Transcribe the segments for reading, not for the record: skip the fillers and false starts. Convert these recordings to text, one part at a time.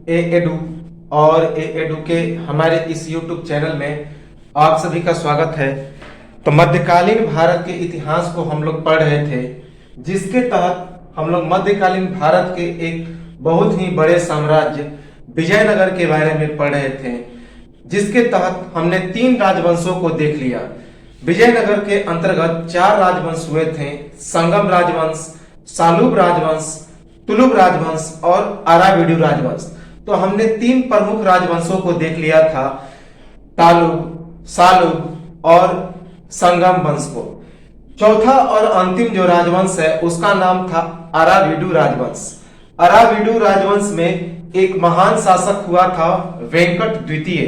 ए edu और ए edu के हमारे इस YouTube चैनल में आप सभी का स्वागत है। तो मध्यकालीन भारत के इतिहास को हम लोग पढ़ रहे थे, जिसके तहत हम लोग मध्यकालीन भारत के एक बहुत ही बड़े साम्राज्य विजयनगर के बारे में पढ़ रहे थे, जिसके तहत हमने 3 राजवंशों को देख लिया। विजयनगर के अंतर्गत 4 राजवंश हुए थे: संगम राजवंश, सालुब राजवंश, तुलुब राजवंश और अराविडु राजवंश। तो हमने 3 प्रमुख राजवंशों को देख लिया था, तालुब, सालुब और संगम वंश को। चौथा और अंतिम जो राजवंश है उसका नाम था अराविडु राजवंश। अराविडु राजवंश में एक महान शासक हुआ था वेंकट द्वितीय,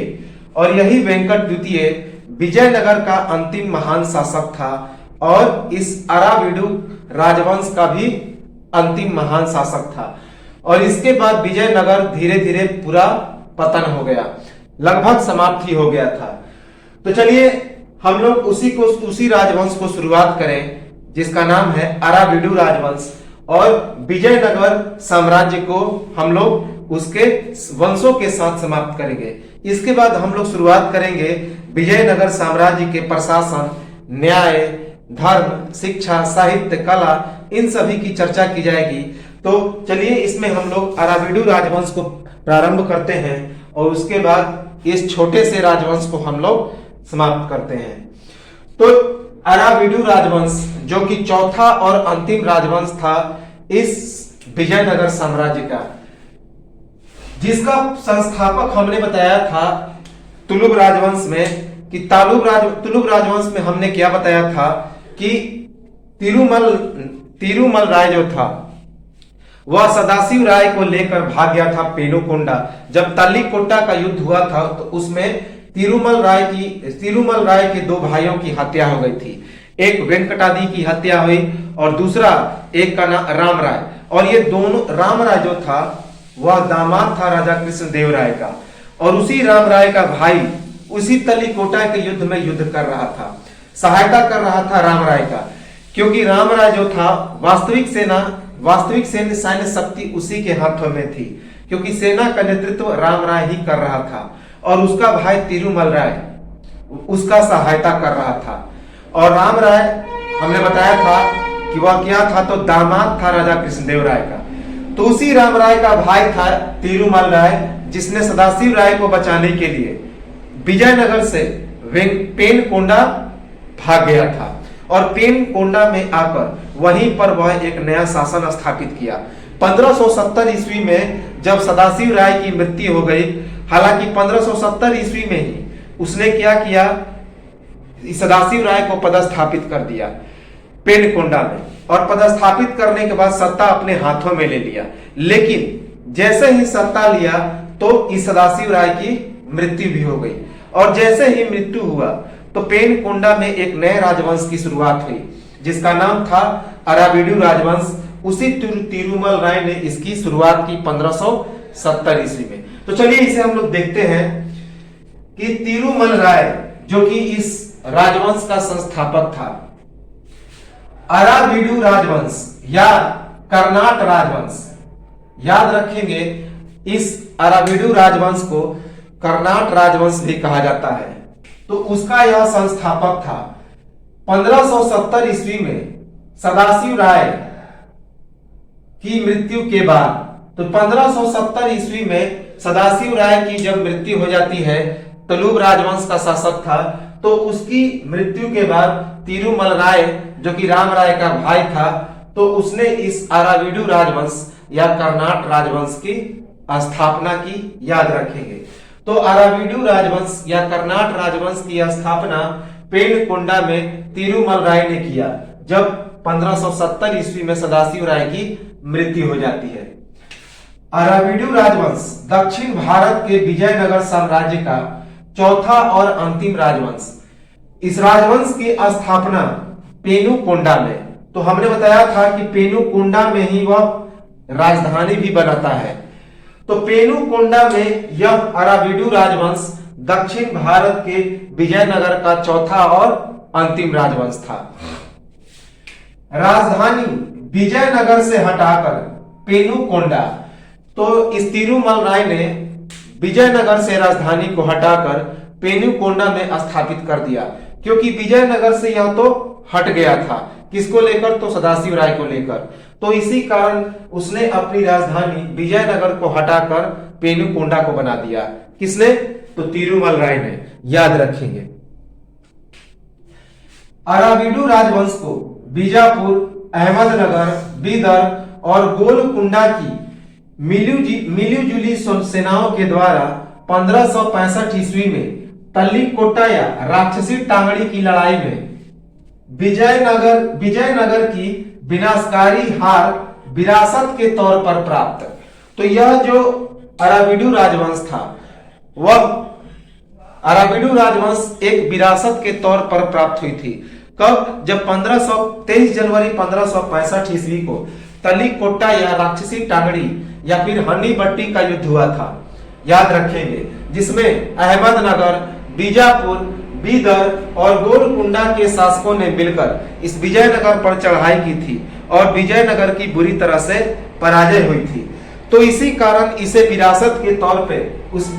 और यही वेंकट द्वितीय विजयनगर का अंतिम महान शासक था और इस अराविडु राजवंश का भी अंतिम महान शासक था। और इसके बाद विजयनगर धीरे धीरे पूरा पतन हो गया, लगभग समाप्ति हो गया था। तो चलिए हम लोग उसी राजवंश को शुरुआत करें, जिसका नाम है अराविडु राजवंश, और विजयनगर साम्राज्य को हम लोग उसके वंशों के साथ समाप्त करेंगे। इसके बाद हम लोग शुरुआत करेंगे विजयनगर साम्राज्य के प्रशासन, न्याय, धर्म, शिक्षा, साहित्य, कला, इन सभी की चर्चा की जाएगी। तो चलिए इसमें हम लोग अराविडु राजवंश को प्रारंभ करते हैं और उसके बाद इस छोटे से राजवंश को हम लोग समाप्त करते हैं। तो अराविडु राजवंश, जो कि चौथा और अंतिम राजवंश था इस विजयनगर साम्राज्य का, जिसका संस्थापक हमने बताया था तुलुब राजवंश में कि तुलुब राजवंश में हमने क्या बताया था कि तिरुमल राय जो था वह सदाशिव राय को लेकर भाग गया था पेनुकोंडा। जब तल्लीकोटा का युद्ध हुआ था तो उसमें तिरुमल राय के 2 भाइयों की हत्या हो गई थी। एक वेंकटादि की हत्या हुई और दूसरा एक का नाम राम राय। और ये दोनों, राम राय जो था वह दामाद था राजा कृष्णदेव राय का, और उसी राम राय का भाई उसी तल्लीकोटा के युद्ध में युद्ध कर रहा था, सहायता कर रहा था राम राय का, क्योंकि राम राय जो था वास्तविक सैन्य शक्ति उसी के हाथों में थी, क्योंकि सेना का नेतृत्व राम राय ही कर रहा था और उसका भाई तिरुमल राय उसका सहायता कर रहा था। और राम राय हमने बताया था कि वह क्या था, तो दामाद था राजा कृष्णदेव राय का। तो उसी राम राय का भाई था तिरुमल राय, जिसने सदाशिव राय को बचाने के लिए विजयनगर से पेनकोंडा भाग गया था, और पेनकोंडा में आकर वहीं पर वह एक नया शासन स्थापित किया। 1570 ईस्वी में जब सदाशिव राय की मृत्यु हो गई, हालांकि 1570 ईस्वी में ही उसने क्या किया, सदाशिव राय को पदस्थापित कर दिया पेनकोंडा में, और पदस्थापित करने के बाद सत्ता अपने हाथों में ले लिया। लेकिन जैसे ही सत्ता लिया तो इस सदाशिव राय की मृत्यु भी हो गई, और जैसे ही मृत्यु हुआ तो पेनकोंडा में एक नए राजवंश की शुरुआत हुई, जिसका नाम था अराविडु राजवंश। उसी तिरुमल राय ने इसकी शुरुआत की 1570 ईस्वी में। तो चलिए इसे हम लोग देखते हैं कि तिरुमल राय, जो कि इस राजवंश का संस्थापक था, अराविडु राजवंश या कर्नाट राजवंश, याद रखेंगे इस अराविडु राजवंश को कर्नाट राजवंश भी कहा जाता है। तो उसका यह संस्थापक था। 1570 ईस्वी में सदाशिव राय की मृत्यु के बाद, तो 1570 ईस्वी में सदाशिव राय की जब मृत्यु हो जाती है, तुलुब राजवंश का शासक था, तो उसकी मृत्यु के बाद तिरुमल राय, जो कि राम राय का भाई था, तो उसने इस अराविडु राजवंश या कर्नाट राजवंश की स्थापना की, याद रखेंगे। तो अराविडु राजवंश या कर्नाट राजवंश की स्थापना पेनकोंडा में तिरुमल राय ने किया, जब 1570 ईस्वी में सदाशिव राय की मृत्यु हो जाती है। अराविडु राजवंश दक्षिण भारत के विजयनगर साम्राज्य का चौथा और अंतिम राजवंश। इस राजवंश की स्थापना पेनुकोंडा में, तो हमने बताया था कि पेनुकोंडा में ही वह राजधानी भी बनाता है। तो पेनुकोंडा में यह अराविडु राजवंश दक्षिण भारत के विजयनगर का चौथा और अंतिम राजवंश था। राजधानी विजयनगर से हटाकर पेनुकोंडा तो इस तिरुमल राय ने विजयनगर से राजधानी को हटाकर पेनुकोंडा में स्थापित कर दिया, क्योंकि विजयनगर से यह तो हट गया था। किसको लेकर? तो सदाशिव राय को लेकर। तो इसी कारण उसने अपनी राजधानी विजयनगर को हटाकर पेनुकोंडा को बना दिया। किसने? तो तिरुमल राय ने। याद रखेंगे। अराविडु राजवंश को बीजापुर, अहमदनगर, बीदर और गोलकुंडा की मिलीजुली सेनाओं के द्वारा 1565 ईस्वी में तल्लीकोटा या राक्षसी टांगड़ी की लड़ाई में विजयनगर की विनाशकारी हार विरासत के तौर पर प्राप्त। तो यह जो अराविडु राजवंश था, वह अराविडु राजवंश एक विरासत के तौर पर प्राप्त हुई थी। कब? जब 23 जनवरी 1565 ईस्वी को तल्लीकोटा या राक्षसी टांगड़ी या फिर हनीबट्टी का युद्ध हुआ था। याद रखेंगे, जिसमें अहमदनगर, बीजापुर, बीदर और गोलकुंडा के शासकों ने मिलकर इस विजयनगर पर चढ़ाई की थी और विजयनगर की बुरी तरह से पराजय हुई थी। तो इसी कारण इसे विरासत के तौर पे, उस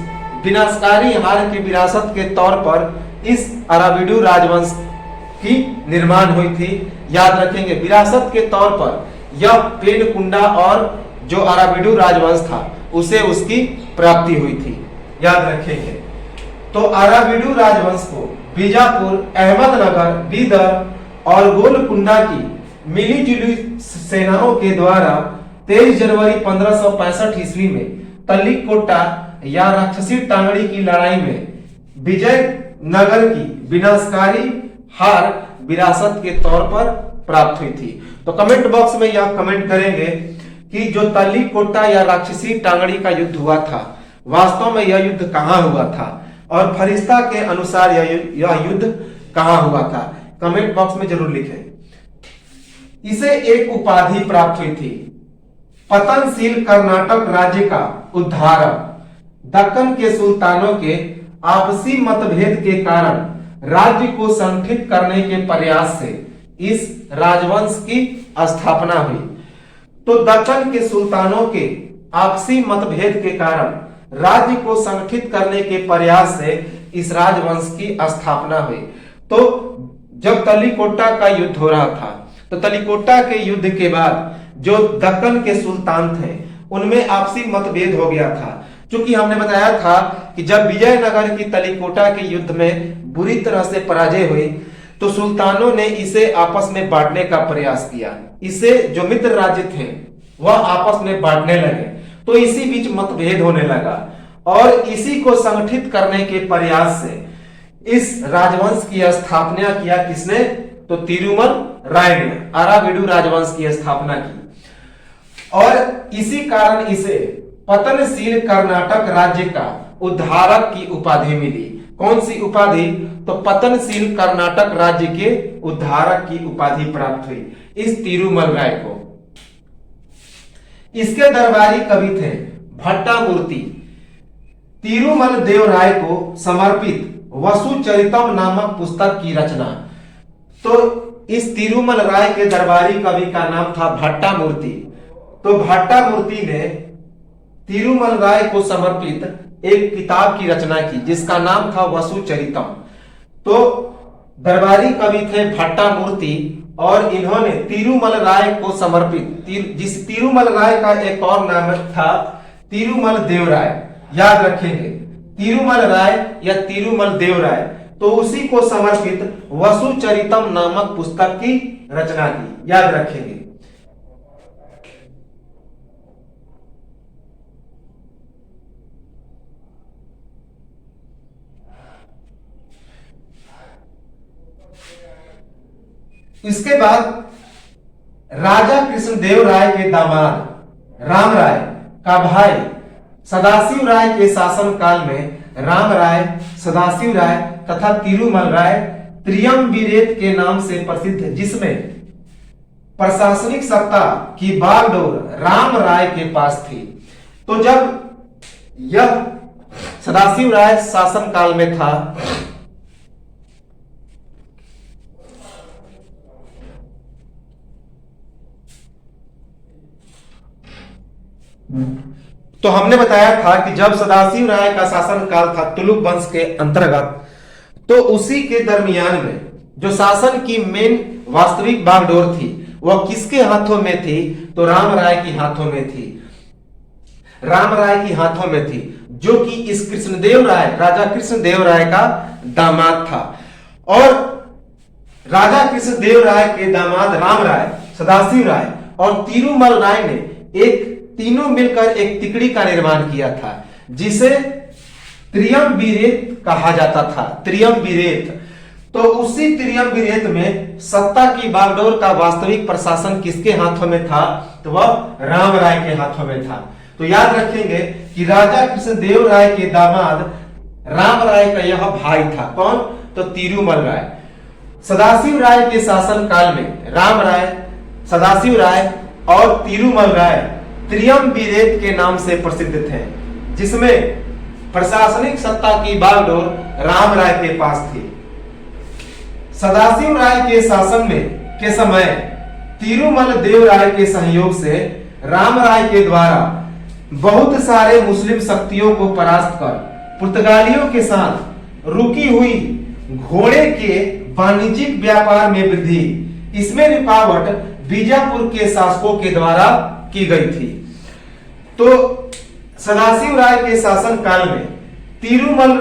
विनाशकारी हार की विरासत के तौर पर इस अराविडु राजवंश की निर्माण हुई थी। याद रखेंगे, विरासत के तौर पर यह पेनुकोंडा और जो अराविडु राजवंश था उसे उसकी प्राप्ति हुई थी। याद रखेंगे। तो अराविडु राजवंश को बीजापुर, अहमदनगर, बीदर और गोलकुंडा की मिलीजुली सेनाओं के द्वारा 23 जनवरी 1565 ईस्वी में तल्लीकोटा या राक्षसी टांगड़ी की लड़ाई में विजयनगर की विनाशकारी हार विरासत के तौर पर प्राप्त हुई थी। तो कमेंट बॉक्स में यह कमेंट करेंगे कि जो तल्लीकोटा या राक्षसी टांगड़ी का युद्ध हुआ था, वास्तव में यह युद्ध कहां हुआ था और फरिश्ता के अनुसार यह युद्ध कहां हुआ था। कमेंट बॉक्स में जरूर लिखें। इसे एक उपाधि प्राप्त हुई थी, पतनशील कर्नाटक राज्य का उद्धारक। दक्कन के सुल्तानों के आपसी मतभेद के कारण राज्य को संगठित करने के प्रयास से इस राजवंश की स्थापना हुई। तो दक्कन के सुल्तानों के आपसी मतभेद के कारण राज्य को संगठित करने के प्रयास से इस राजवंश की स्थापना हुई। तो जब तल्लीकोटा का युद्ध हो रहा था, तो तल्लीकोटा के युद्ध के बाद जो दक्कन के सुल्तान थे उनमें आपसी मतभेद हो गया था। क्योंकि हमने बताया था कि जब विजयनगर की तल्लीकोटा के युद्ध में बुरी तरह से पराजय हुई, तो सुल्तानों ने इसे आपस में बांटने का प्रयास किया। इसे जो मित्र राज्य थे वह आपस में बांटने लगे। तो इसी बीच मतभेद होने लगा और इसी को संगठित करने के प्रयास से इस राजवंश की स्थापना किया। किसने? तो तिरुमल राय ने अराविडु राजवंश की स्थापना की और इसी कारण इसे पतनशील कर्नाटक राज्य का उद्धारक की उपाधि मिली। कौन सी उपाधि? तो पतनशील कर्नाटक राज्य के उद्धारक की उपाधि प्राप्त हुई इस तिरुमल राय को। इसके दरबारी कवि थे भट्टामूर्ति। तिरुमल देव राय को समर्पित वसुचरितम नामक पुस्तक की रचना। तो इस तिरुमल राय के दरबारी कवि का नाम था भट्टामूर्ति। तो भट्टामूर्ति ने तिरुमल राय को समर्पित एक किताब की रचना की जिसका नाम था वसुचरितम। तो दरबारी कवि थे भट्टामूर्ति और इन्होंने तिरुमल राय को समर्पित जिस तिरुमल राय का एक और नाम था तिरुमल देव राय। याद रखेंगे, तिरुमल राय या तिरुमल देव राय, तो उसी को समर्पित वसुचरितम नामक पुस्तक की रचना की। याद रखेंगे। इसके बाद राजा कृष्णदेव राय के दामाद राम राय का भाई सदाशिव राय के शासन काल में राम राय, सदाशिव राय तथा तिरुमल राय त्रियम्बिरेत के नाम से प्रसिद्ध, जिसमें प्रशासनिक सत्ता की बागडोर राम राय के पास थी। तो जब यह सदाशिव राय शासन काल में था, तो हमने बताया था कि जब सदाशिव राय का शासनकाल था तुलुक वंश के अंतर्गत, तो उसी के दरमियान में जो शासन की मेन वास्तविक बागडोर थी वह किसके हाथों में थी? तो राम राय के हाथों में थी। राम राय के हाथों में थी, जो कि इस कृष्णदेव राय, राजा कृष्णदेव राय का दामाद था। और राजा कृष्णदेव राय के दामाद राम राय, सदाशिव राय और तिरुमल राय ने तीनों मिलकर एक तिकड़ी का निर्माण किया था, जिसे त्रियम्बिरेत कहा जाता था। त्रियम्बिरेत। तो उसी त्रियम्बिरेत में सत्ता की बागडोर का वास्तविक प्रशासन किसके हाथों में था? तो वह राम राय के हाथों में था। तो याद रखेंगे कि राजा कृष्णदेव राय के दामाद राम राय का यह भाई था। कौन? तो तिरुमल राय। सदाशिव राय के शासन काल में राम राय, सदाशिव राय और तिरुमल राय त्रियम्बिरेत के नाम से प्रसिद्ध थे, जिसमें प्रशासनिक सत्ता की बागडोर राम राय के पास थी। सदाशिव राय के शासन में के समय तिरुमल देव राय के सहयोग से राम राय के द्वारा बहुत सारे मुस्लिम शक्तियों को परास्त कर पुर्तगालियों के साथ रुकी हुई घोड़े के वाणिज्यिक व्यापार में वृद्धि, इसमें रुकावट बीजापुर के शासकों के द्वारा की गई थी। तो सदाशिव राय के शासन काल में तिरुमल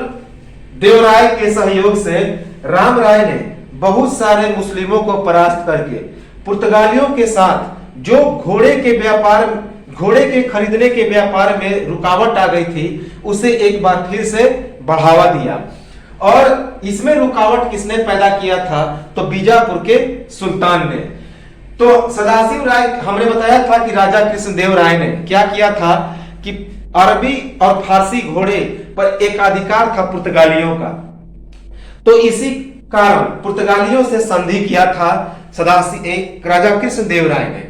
देवराय के सहयोग से राम राय ने बहुत सारे मुस्लिमों को परास्त करके पुर्तगालियों के साथ जो घोड़े के खरीदने के व्यापार में रुकावट आ गई थी, उसे एक बार फिर से बढ़ावा दिया। और इसमें रुकावट किसने पैदा किया था? तो बीजापुर के सुल्तान ने। तो सदाशिव राय, हमने बताया था कि राजा कृष्णदेव राय ने क्या किया था कि अरबी और फारसी घोड़े पर एकाधिकार था पुर्तगालियों का। तो इसी कारण पुर्तगालियों से संधि किया था राजा कृष्णदेव राय ने।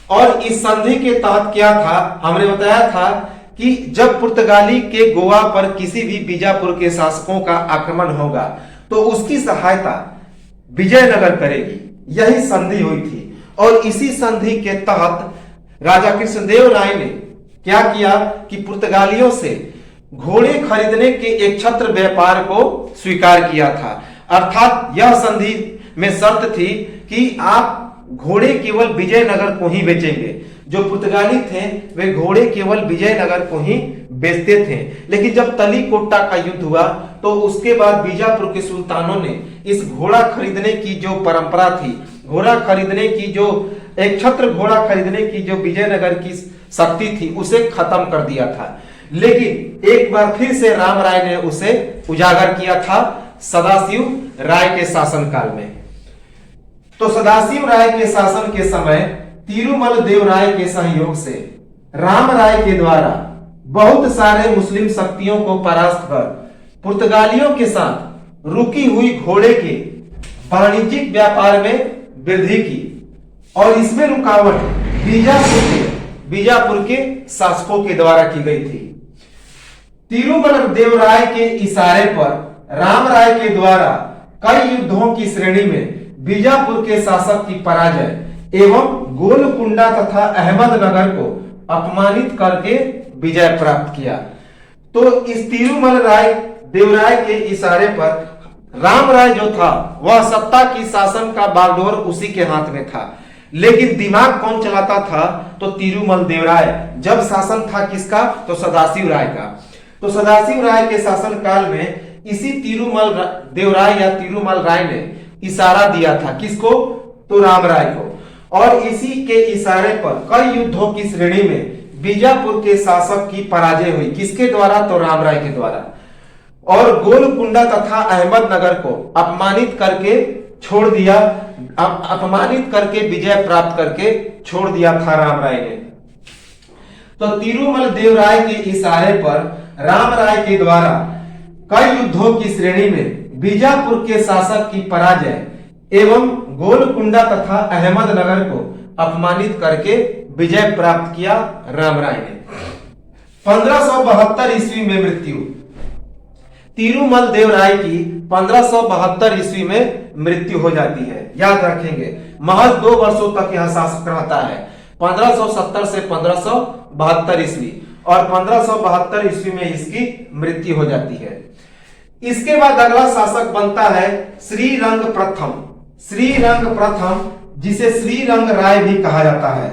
और इस संधि के तहत क्या था? हमने बताया था कि जब पुर्तगाली के गोवा पर किसी भी बीजापुर के शासकों का आक्रमण होगा तो उसकी सहायता विजयनगर करेगी, यही संधि हुई थी। और इसी संधि के तहत राजा कृष्णदेव राय ने क्या किया कि पुर्तगालियों से घोड़े खरीदने के एक छत्र व्यापार को स्वीकार किया था। अर्थात यह संधि में शर्त थी कि आप घोड़े केवल विजयनगर को ही बेचेंगे। जो पुर्तगाली थे वे घोड़े केवल विजयनगर को ही बेचते थे। लेकिन जब तलीकोटा का युद्ध हुआ तो उसके बाद बीजापुर के सुल्तानों ने इस घोड़ा खरीदने की जो परंपरा थी, घोड़ा खरीदने की जो एक छत्र घोड़ा खरीदने की जो विजयनगर की शक्ति थी, उसे खत्म कर दिया था। लेकिन एक बार फिर से राम राय ने उसे उजागर किया था सदाशिव राय के शासनकाल में। तो सदाशिव राय के शासन के समय तिरुमल देव राय के सहयोग से राम राय के द्वारा बहुत सारे मुस्लिम शक्तियों को परास्त कर पुर्तगालियों के साथ रुकी हुई घोड़े के वाणिज्यिक व्यापार में वृद्धि की। और इसमें रुकावट बीजापुर के शासकों के द्वारा की गई थी। तिरुमल देव राय के इशारे पर राम राय के द्वारा कई युद्धों की श्रेणी में बीजापुर के शासक की पराजय एवं गोलकुंडा तथा अहमदनगर को अपमानित करके विजय प्राप्त किया। तो इस तिरुमल राय देवराय के इशारे पर राम राय जो था वह सत्ता की शासन का बागडोर उसी के हाथ में था। लेकिन दिमाग कौन चलाता था? तो तिरुमल देवराय। जब शासन था किसका? तो सदाशिव राय का। तो सदाशिव राय के शासन काल में इसी तिरुमल देवराय या तिरुमल राय ने इशारा दिया था किसको? तो राम राय को। और इसी के इशारे पर कई युद्धों की श्रेणी में बीजापुर के शासक की पराजय हुई। किसके द्वारा? तो राम राय के द्वारा। और गोलकुंडा तथा अहमदनगर को अपमानित करके छोड़ दिया, अपमानित करके विजय प्राप्त करके छोड़ दिया था राम राय ने। तो तिरुमल देव राय के इशारे पर राम राय के द्वारा कई युद्धों की श्रेणी में बीजापुर के शासक की पराजय एवं गोलकुंडा तथा अहमदनगर को अपमानित करके विजय प्राप्त किया राम राय ने। 1572 ईस्वी में मृत्यु। तिरुमल देव राय की 1572 ईस्वी में मृत्यु हो जाती है। याद रखेंगे, महज 2 वर्षों तक यह शासक रहता है, 1570 से 1572 ईस्वी। और 1572 ईस्वी में इसकी मृत्यु हो जाती है। इसके बाद अगला शासक बनता है श्रीरंग प्रथम। श्रीरंग प्रथम, जिसे श्रीरंग राय भी कहा जाता है,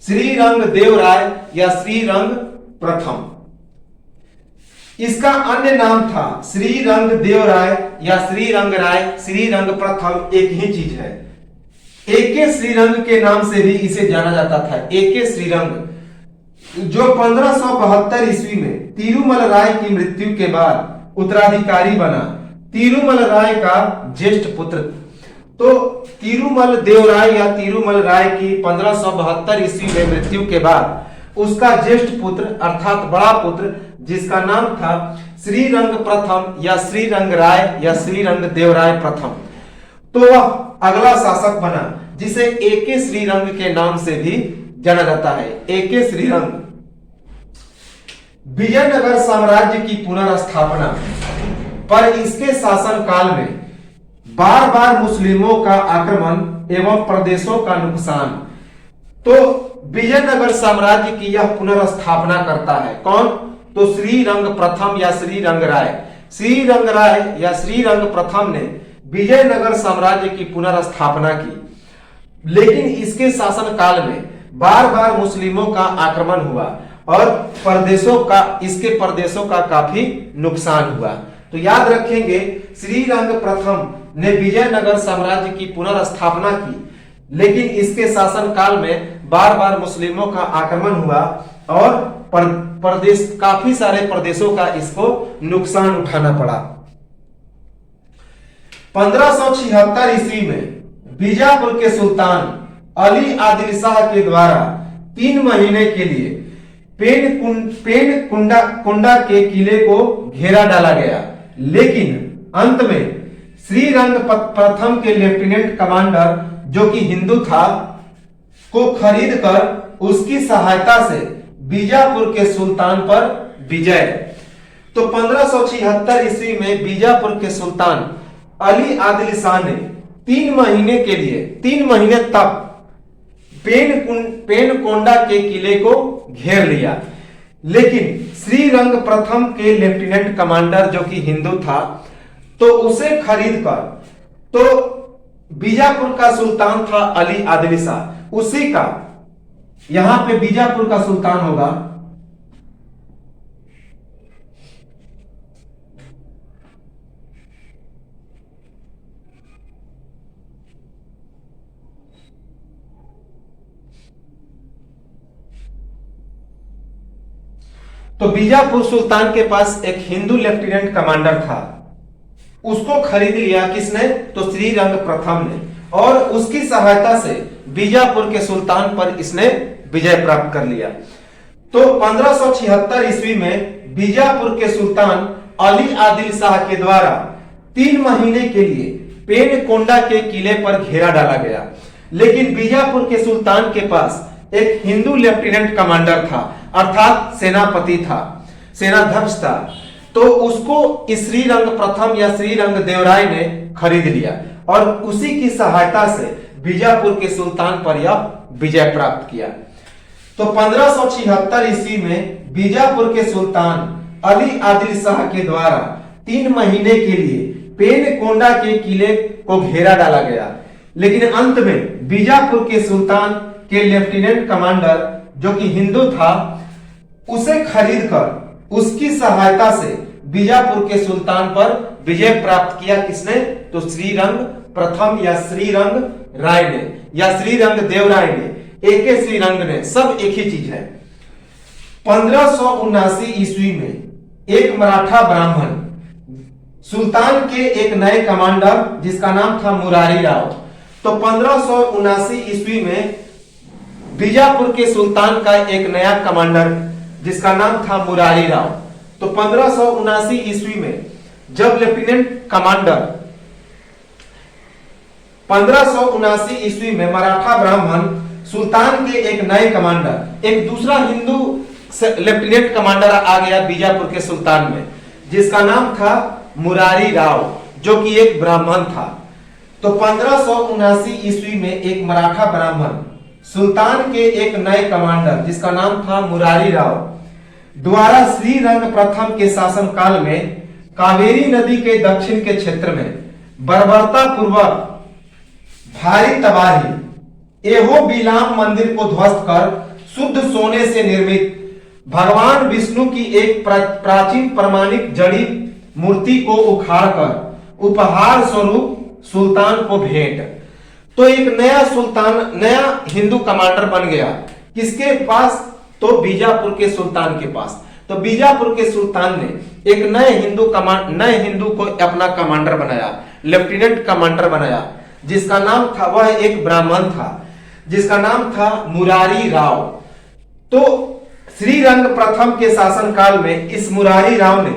श्रीरंग देव राय या श्रीरंग प्रथम। इसका अन्य नाम था श्रीरंग देव राय या श्रीरंग राय, श्रीरंग प्रथम एक ही चीज है। एके श्रीरंग के नाम से भी इसे जाना जाता था। एके श्रीरंग जो 1572 ईस्वी में तिरुमल राय की मृत्यु के बाद उत्तराधिकारी बना। तिरुमल राय का ज्येष्ठ पुत्र, तो तिरुमल देव राय या तिरुमल राय की 1572 ईस्वी में मृत्यु के बाद उसका ज्येष्ठ पुत्र अर्थात बड़ा पुत्र, जिसका नाम था श्रीरंग प्रथम या श्रीरंग राय या श्रीरंग देव राय प्रथम, तो वह अगला शासक बना, जिसे एके श्रीरंग के नाम से भी जाना जाता है। एके श्रीरंग विजयनगर साम्राज्य की पुनर्स्थापना पर इसके शासन काल में बार बार मुस्लिमों का आक्रमण एवं प्रदेशों का नुकसान, तो विजयनगर साम्राज्य की यह पुनर्स्थापना करता है। कौन? तो श्रीरंग प्रथम या श्रीरंग राय। श्रीरंग राय या श्रीरंग प्रथम ने विजयनगर साम्राज्य की पुनर्स्थापना की, लेकिन इसके शासन काल में बार बार मुस्लिमों का आक्रमण हुआ और इसके प्रदेशों का काफी नुकसान हुआ। तो याद रखेंगे, श्रीरंग प्रथम ने विजयनगर साम्राज्य की पुनर्स्थापना की, लेकिन इसके शासन काल में बार बार मुस्लिमों का आक्रमण हुआ और काफी सारे प्रदेशों का इसको नुकसान उठाना पड़ा। 1576 ईस्वी में बीजापुर के सुल्तान अली आदिल शाह के द्वारा 3 महीने के लिए कुंडा के किले को घेरा डाला गया, लेकिन अंत में श्रीरंग प्रथम के लेफ्टिनेंट कमांडर, जो कि हिंदू था, को खरीदकर उसकी सहायता से बीजापुर के सुल्तान पर विजय। तो 1576 ईस्वी में बीजापुर के सुल्तान अली आदिल शाह ने 3 महीने के लिए 3 महीने तक पेनकोंडा के किले को घेर लिया, लेकिन श्रीरंग प्रथम के लेफ्टिनेंट कमांडर, जो कि हिंदू था, तो उसे खरीदकर, तो बीजापुर का सुल्तान था अली आदिल शाह, उसी का यहां पे बीजापुर का सुल्तान होगा तो बीजापुर सुल्तान के पास एक हिंदू लेफ्टिनेंट कमांडर था, उसको खरीद लिया किसने? तो श्रीरंग प्रथम ने, और उसकी सहायता से बीजापुर के सुल्तान पर इसने विजय प्राप्त कर लिया। तो 1576 ईस्वी में बीजापुर के सुल्तान अली आदिल शाह के द्वारा 3 महीने के लिए पेनकोंडा के किले पर घेरा डाला गया, लेकिन बीजापुर के सुल्तान के पास एक हिंदू लेफ्टिनेंट कमांडर था, अर्थात सेनापति था, सेनाध्यक्ष था, तो उसको श्रीरंग प्रथम या श्रीरंग देवराय ने खरीद लिया और उसी की सहायता से बीजापुर के सुल्तान पर यह विजय प्राप्त किया। तो 1576 ईस्वी में बीजापुर के सुल्तान अली आदिल शाह के द्वारा 3 महीने के लिए पेनकोंडा के किले को घेरा डाला गया, लेकिन अंत में बीजापुर के सुल्तान के लेफ्टिनेंट कमांडर, जो कि हिंदू था, उसे खरीदकर उसकी सहायता से बीजापुर के सुल्तान पर विजय प्राप्त किया। किसने? तो श्रीरंग प्रथम या श्रीरंग राय ने या श्रीरंग देवराय ने, एके श्रीरंग ने, सब एक ही चीज है। 1579 ईस्वी में एक मराठा ब्राह्मण सुल्तान के एक नए कमांडर, जिसका नाम था मुरारी राव, तो 1579 ईस्वी में बीजापुर के सुल्तान का एक नया कमांडर, जिसका नाम था मुरारी राव, तो 1579 ईस्वी में जब लेफ्टिनेंट कमांडर 1579 ईस्वी में मराठा ब्राह्मण सुल्तान के एक नए कमांडर, एक दूसरा हिंदू लेफ्टिनेंट कमांडर आ गया बीजापुर के सुल्तान में, जिसका नाम था मुरारी राव, जो कि एक ब्राह्मण था। तो 1579 ईस्वी में एक मराठा ब्राह्मण सुल्तान के एक नए कमांडर, जिसका नाम था मुरारी राव, द्वारा श्रीरंग प्रथम के शासनकाल में कावेरी नदी के दक्षिण के क्षेत्र में बर्बरता पूर्वक भारी तबाही एहो बिलाम मंदिर को ध्वस्त कर शुद्ध सोने से निर्मित भगवान विष्णु की एक प्राचीन प्रमाणिक जड़ी मूर्ति को उखाड़कर उपहार स्वरूप सुल्तान को भेंट। तो एक नया हिंदू कमांडर बन गया। किसके पास? तो बीजापुर के सुल्तान के पास। तो बीजापुर के सुल्तान ने एक नए हिंदू को अपना कमांडर बनाया, लेफ्टिनेंट कमांडर बनाया, जिसका नाम था, वह एक ब्राह्मण था जिसका नाम था मुरारी राव। तो श्रीरंग प्रथम के शासनकाल में इस मुरारी राव ने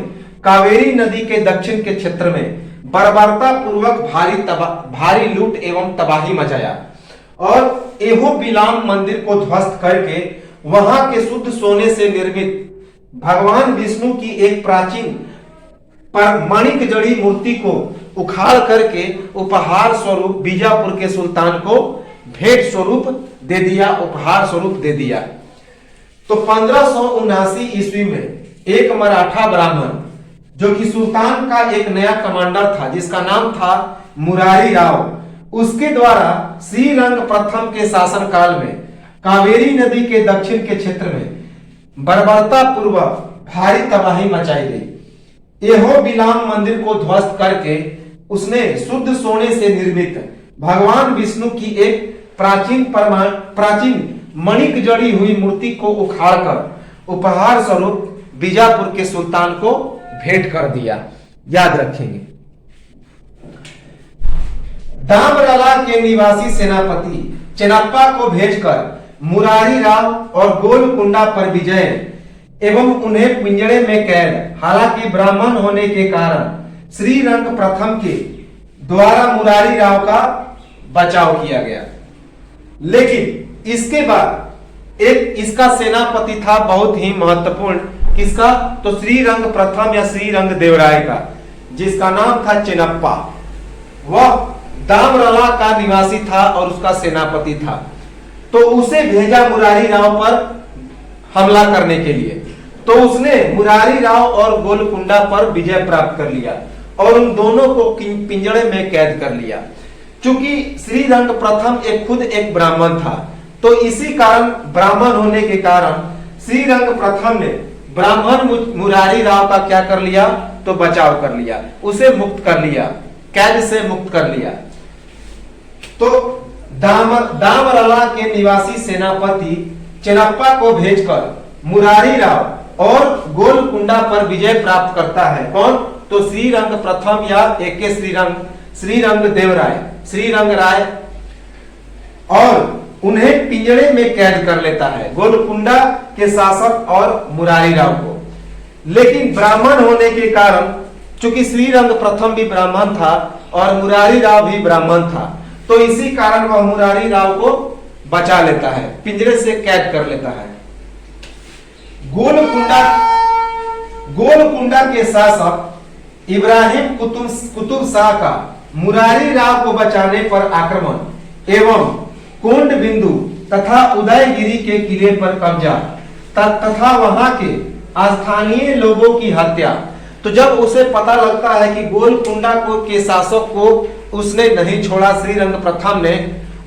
कावेरी नदी के दक्षिण के क्षेत्र में बर्बरता पूर्वक भारी लूट एवं तबाही मचाया और एहो बिलाम मंदिर को ध्वस्त करके वहां के शुद्ध सोने से निर्मित भगवान विष्णु की एक प्राचीन माणिक जड़ी मूर्ति को उखाड़ करके उपहार स्वरूप बीजापुर के सुल्तान को भेंट स्वरूप दे दिया, उपहार स्वरूप दे दिया। तो 1579 ईस्वी में एक मराठा ब्राह्मण जो कि सुल्तान का एक नया कमांडर था, जिसका नाम था मुरारी राव, उसके द्वारा श्रीरंग प्रथम के शासनकाल में कावेरी नदी के दक्षिण के क्षेत्र में बर्बरता पूर्वक भारी तबाही मचाई गई। एहो बिलाम मंदिर को ध्वस्त करके उसने शुद्ध सोने से निर्मित भगवान विष्णु की एक प्राचीन मणिक जड़ी हुई मूर्ति को उखाड़कर उपहार स्वरूप बीजापुर के सुल्तान को भेंट कर दिया। याद रखेंगे। दामरला के निवासी सेनापति चेन्नप्पा को भेजकर मुरारी राव और गोलकुंडा पर विजय एवं उन्हें पिंजड़े में कैद। हालांकि ब्राह्मण होने के कारण श्रीरंग प्रथम के द्वारा मुरारी राव का बचाव किया गया, लेकिन इसके बाद एक इसका सेनापति था बहुत ही महत्वपूर्ण। किसका? तो श्रीरंग प्रथम या श्रीरंग देवराय का, जिसका नाम था चेन्नप्पा। वह दामरला का निवासी था और उसका सेनापति था। तो उसे भेजा मुरारी राव पर हमला करने के लिए। तो उसने मुरारी राव और गोलकुंडा पर विजय प्राप्त कर लिया और उन दोनों को पिंजड़े में कैद कर लिया। चूंकि श्रीरंग प्रथम खुद एक ब्राह्मण था, तो इसी कारण ब्राह्मण होने के कारण श्रीरंग प्रथम ने ब्राह्मण मुरारी राव का क्या कर लिया? तो बचाव कर लिया, उसे मुक्त कर लिया, कैद से मुक्त कर लिया। तो दामरला के निवासी सेनापति चेन्नप्पा को भेजकर मुरारी राव और गोलकुंडा पर विजय प्राप्त करता है। कौन? तो श्रीरंग प्रथम या एके श्रीरंग देवराय, श्रीरंग राय, और उन्हें पिंजड़े में कैद कर लेता है, गोलकुंडा के शासक और मुरारी राव को। लेकिन ब्राह्मण होने के कारण, चूंकि श्रीरंग प्रथम भी ब्राह्मण था और मुरारी राव भी ब्राह्मण था, तो इसी कारण वह मुरारी राव को बचा लेता है, पिंजरे से कैद कर लेता है। गोलकुंडा के शासक इब्राहिम कुतुब शाह का मुरारी राव को बचाने पर आक्रमण एवं कोंड बिंदु तथा उदयगिरी के किले पर कब्जा तथा वहां के स्थानीय लोगों की हत्या। तो जब उसे पता लगता है कि गोलकुंडा के शासक को उसने नहीं छोड़ा श्रीरंग प्रथम ने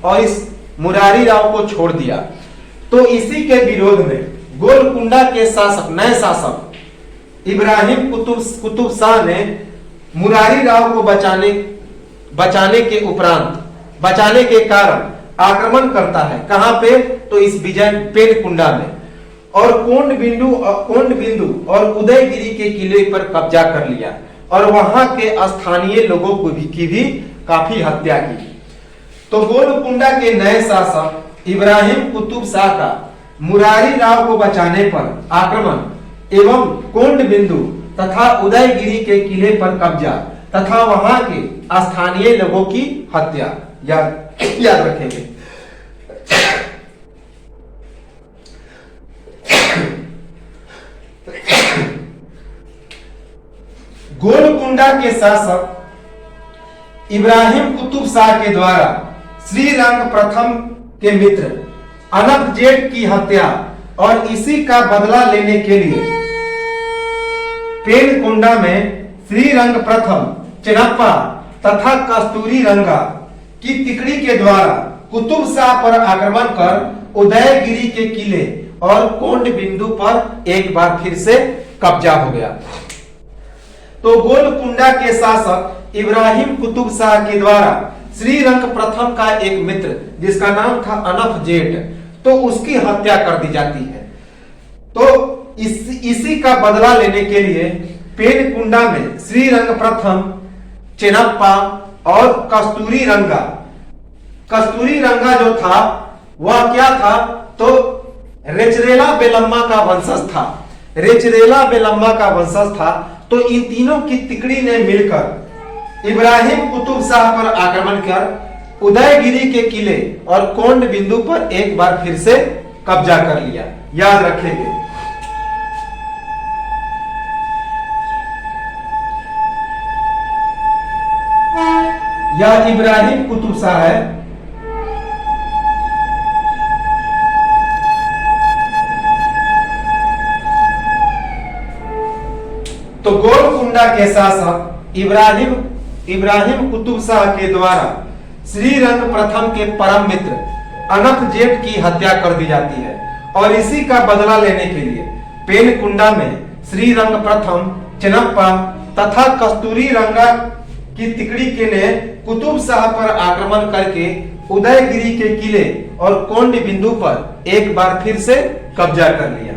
और इस मुरारी राव को छोड़ दिया, तो इसी के विरोध में गोलकुंडा के शासक, नए शासक इब्राहिम कुतुब शाह ने मुरारी राव को बचाने के उपरांत, बचाने के कारण आक्रमण करता है। कहां पे? तो इस विजय पेनकुंडा में, और कोंड बिंदु और उदयगिरी के किले पर कब्जा कर लिया और वहां के स्थानीय लोगों की भी काफी हत्या की। तो गोलकुंडा के नए शासक इब्राहिम कुतुब शाह का मुरारी राव को बचाने पर आक्रमण एवं कोंड बिंदु तथा उदयगिरी के किले पर कब्जा तथा वहां के स्थानीय लोगों की हत्या। याद रखेंगे। गोलकुंडा के शासक इब्राहिम कुतुब शाह के द्वारा श्रीरंग प्रथम के मित्र अनबजेट की हत्या और इसी का बदला लेने के लिए पेनकुंडा में श्रीरंग प्रथम चिनप्पा तथा कस्तूरी रंगा की तिकड़ी के द्वारा कुतुब शाह पर आक्रमण कर उदयगिरी के किले और कोंड बिंदु पर एक बार फिर से कब्जा हो गया। तो गोलकुंडा के शासक इब्राहिम कुतुब शाह के द्वारा श्रीरंग प्रथम का एक मित्र जिसका नाम था अनफ जेठ, तो उसकी हत्या कर दी जाती है। तो इसी का बदला लेने के लिए पेनकुंडा में श्रीरंग प्रथम, चिनप्पा और कस्तूरी रंगा जो था वह क्या था, तो रेचरेला बेलम्मा का वंशज था। रेचरेला बेलम्मा का वंशज था। तो इन तीनों की तिकड़ी ने मिलकर इब्राहिम कुतुब शाह पर आक्रमण कर उदयगिरी के किले और कोंड बिंदु पर एक बार फिर से कब्जा कर लिया। याद रखेंगे। यह इब्राहिम कुतुब शाह है। तो गोलकुंडा के शासक इब्राहिम कुतुब शाह के द्वारा श्रीरंग प्रथम के परम मित्र अनफ जेठ की हत्या कर दी जाती है और इसी का बदला लेने के लिए पेनकुंडा में श्रीरंग प्रथम, चिनप्पा तथा कस्तूरी रंगा की तिकड़ी के ने कुतुब शाह पर आक्रमण करके उदयगिरी के किले और कोंड बिंदु पर एक बार फिर से कब्जा कर लिया।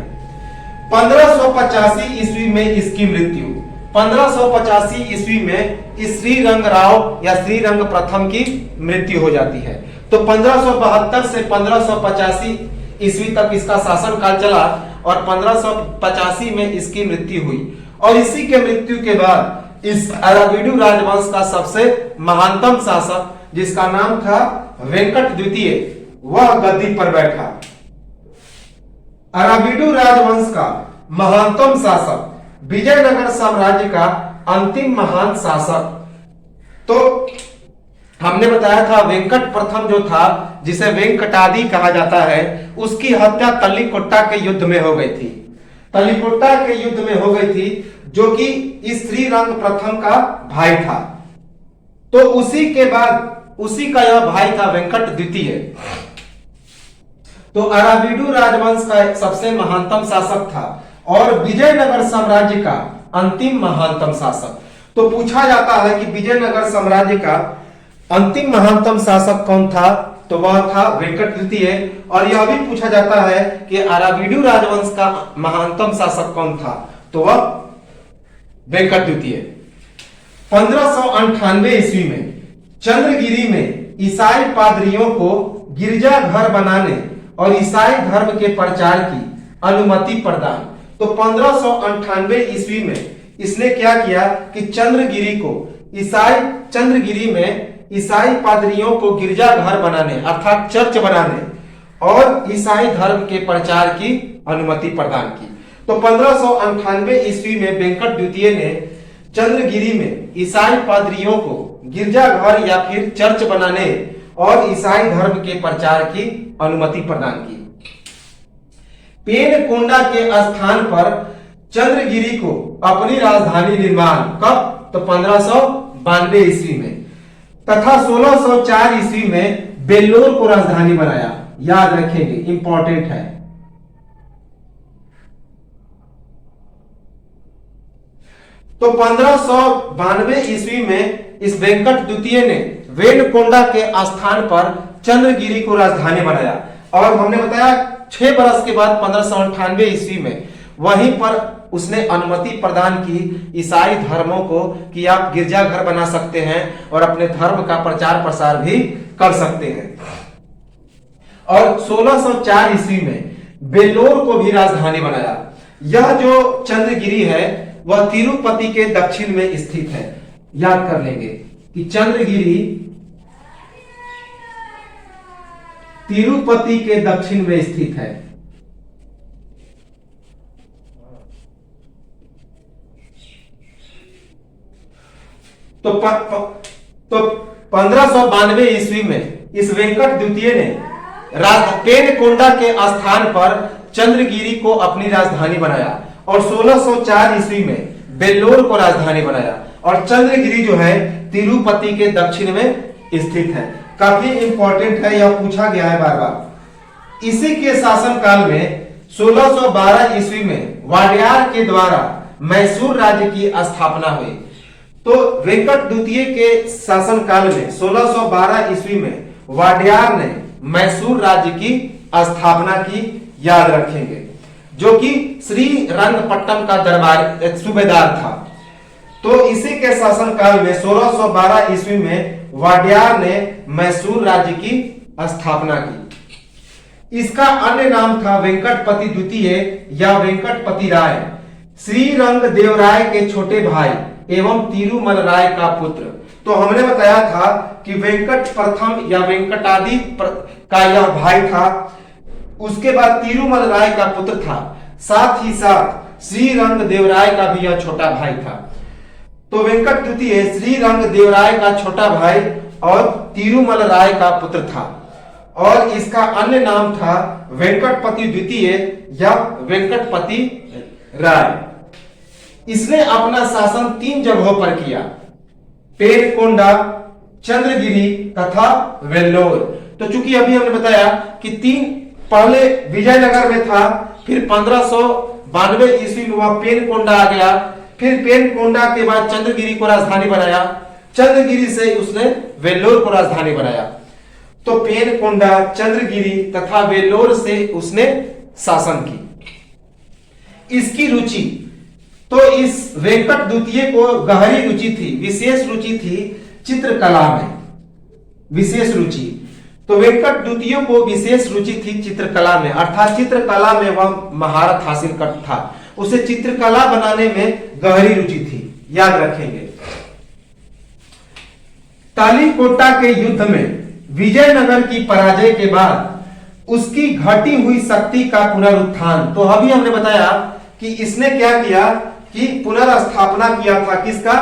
1585 ईस्वी में इसकी मृत्यु। 1585 ईस्वी में इस श्रीरंग राव या श्रीरंग प्रथम की मृत्यु हो जाती है। तो 1572 से 1585 ईस्वी तक इसका शासन काल चला और 1585 में इसकी मृत्यु हुई। और इसी के मृत्यु के बाद इस अराविडु राजवंश का सबसे महानतम शासक जिसका नाम था वेंकट द्वितीय, वह गद्दी पर बैठा। अराविडु राजवंश का महानतम शासक, विजयनगर साम्राज्य का अंतिम महान शासक। तो हमने बताया था वेंकट प्रथम जो था, जिसे वेंकटादि कहा जाता है, उसकी हत्या तल्लीकोट्टा के युद्ध में हो गई थी। तल्लीकोट्टा के युद्ध में हो गई थी, जो कि इस श्रीरंग प्रथम का भाई था। तो उसी के बाद उसी का यह भाई था वेंकट द्वितीय। तो अराविडु राजवंश का सबसे महानतम शासक था और विजयनगर साम्राज्य का अंतिम महानतम शासक। तो पूछा जाता है कि विजयनगर साम्राज्य का अंतिम महानतम शासक कौन था, तो वह था वेंकट द्वितीय। और यह भी पूछा जाता है कि अराविडु राजवंश का महानतम शासक कौन था, तो वह वेंकट द्वितीय। 1598 ईस्वी में चंद्रगिरी में ईसाई पादरियों को गिरजा घर बनाने और ईसाई धर्म के प्रचार की अनुमति प्रदान। तो 1598 ईस्वी में इसने क्या किया कि चंद्रगिरी में ईसाई पादरियों को गिरजा घर बनाने अर्थात चर्च बनाने और ईसाई धर्म के प्रचार की अनुमति प्रदान की। तो 1598 ईस्वी में वेंकट द्वितीय ने चंद्रगिरी में ईसाई पादरियों को गिरजा घर या फिर चर्च बनाने और ईसाई धर्म के प्रचार की अनुमति प्रदान की। पेनकुंडा के स्थान पर चंद्रगिरी को अपनी राजधानी निर्माण कब, तो 1592 ईस्वी में तथा 1604 ईस्वी में बेल्लोर को राजधानी बनाया। याद रखेंगे, इंपॉर्टेंट है। तो 1592 ईस्वी में इस वेंकट द्वितीय ने वेनकोंडा के स्थान पर चंद्रगिरी को राजधानी बनाया और हमने बताया 6 बरस के बाद 1598 ईस्वी में वहीं पर उसने अनुमति प्रदान की ईसाई धर्मों को कि आप गिरजाघर बना सकते हैं और अपने धर्म का प्रचार प्रसार भी कर सकते हैं। और 1604 ईस्वी में बेल्लोर को भी राजधानी बनाया। यह जो चंद्रगिरी है वह तिरुपति के दक्षिण में स्थित है। याद कर लेंगे कि चंद्रगिरी तिरुपति के दक्षिण में स्थित है। तो 1592 ईस्वी में इस वेंकट द्वितीय ने पेनकोंडा के स्थान पर चंद्रगिरी को अपनी राजधानी बनाया और 1604 ईस्वी में वेल्लोर को राजधानी बनाया और चंद्रगिरी जो है तिरुपति के दक्षिण में स्थित है। काफी इंपॉर्टेंट है, यह पूछा गया है बार बार। इसी के शासन काल में 1612 ईस्वी में वाडियार के द्वारा मैसूर राज्य की स्थापना हुई। तो वेंकट द्वितीय के शासन काल में 1612 ईस्वी में वाडियार ने मैसूर राज्य की स्थापना की, याद रखेंगे, जो कि श्री रंगपट्टम का दरबार सूबेदार था। तो इसी के शासन काल में 1612 ईस्वी में वाडियार ने मैसूर राज्य की स्थापना की। इसका अन्य नाम था वेंकटपति द्वितीय या वेंकटपति राय, श्री रंग देव राय के छोटे भाई एवं तिरुमल राय का पुत्र। तो हमने बताया था कि वेंकट प्रथम या वेंकटादि का यह भाई था, उसके बाद तिरुमल राय का पुत्र था, साथ ही साथ श्री रंग देव राय का भी यह छोटा भाई था। तो वेंकट द्वितीय श्री रंग देव राय का छोटा भाई और तिरुमल राय का पुत्र था और इसका अन्य नाम था वेंकटपति द्वितीय या वेंकटपति राय। इसने अपना शासन 3 जगहों पर किया, पेरकोंडा, चंद्रगिरी तथा वेल्लोर। तो चूंकि अभी हमने बताया कि 3 पहले विजयनगर में था, फिर 1592 ईस्वी में वह पेरकोंडा आ गया, फिर पेरकोंडा के बाद चंद्रगिरी को राजधानी बनाया, चंद्रगिरी से उसने वेल्लोर को राजधानी बनाया। तो पेरकोंडा, चंद्रगिरी तथा वेल्लोर से उसने शासन की। इसकी रुचि, तो इस वेंकट द्वितीय को गहरी रुचि थी, विशेष रुचि थी चित्रकला में, विशेष रुचि। तो वेंकट द्वितीय को विशेष रुचि थी चित्रकला में, अर्थात चित्रकला में वह महारत हासिल करता था, उसे चित्रकला बनाने में गहरी रुचि थी, याद रखेंगे। तालीकोटा के युद्ध में विजयनगर की पराजय के बाद उसकी घटी हुई शक्ति का पुनरुत्थान। तो अभी हमने बताया कि इसने क्या किया कि पुनर्स्थापना किया था, किसका?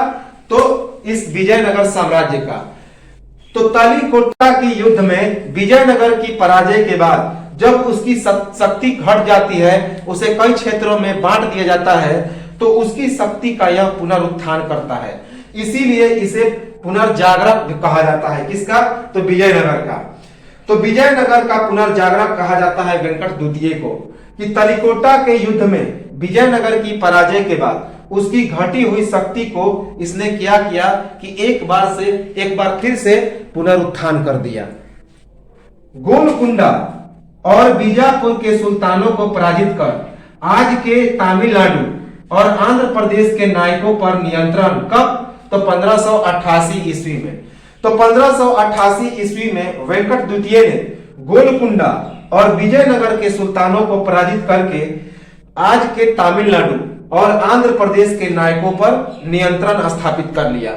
तो इस विजयनगर साम्राज्य का। तो तालीकोटा के युद्ध में विजयनगर की पराजय के बाद जब उसकी शक्ति घट जाती है, उसे कई क्षेत्रों में बांट दिया जाता है, तो उसकी शक्ति का यह पुनरुत्थान करता है। इसीलिए इसे पुनर्जागरण कहा जाता है, किसका? तो विजयनगर का। तो विजयनगर का पुनर्जागरण कहा जाता है वेंकट द्वितीय को, कि तालीकोटा के युद्ध में विजयनगर की पराजय के बाद उसकी घटी हुई शक्ति को इसने क्या किया कि एक बार फिर से पुनरुत्थान कर दिया। गोलकुंडा और बीजापुर के सुल्तानों को पराजित कर आज के तमिलनाडु और आंध्र प्रदेश के नायकों पर नियंत्रण, कब? तो 1588 ईस्वी में। तो 1588 ईस्वी में वेंकट द्वितीय ने गोलकुंडा और विजयनगर के सुल्तानों को पराजित करके आज के तमिलनाडु और आंध्र प्रदेश के नायकों पर नियंत्रण स्थापित कर लिया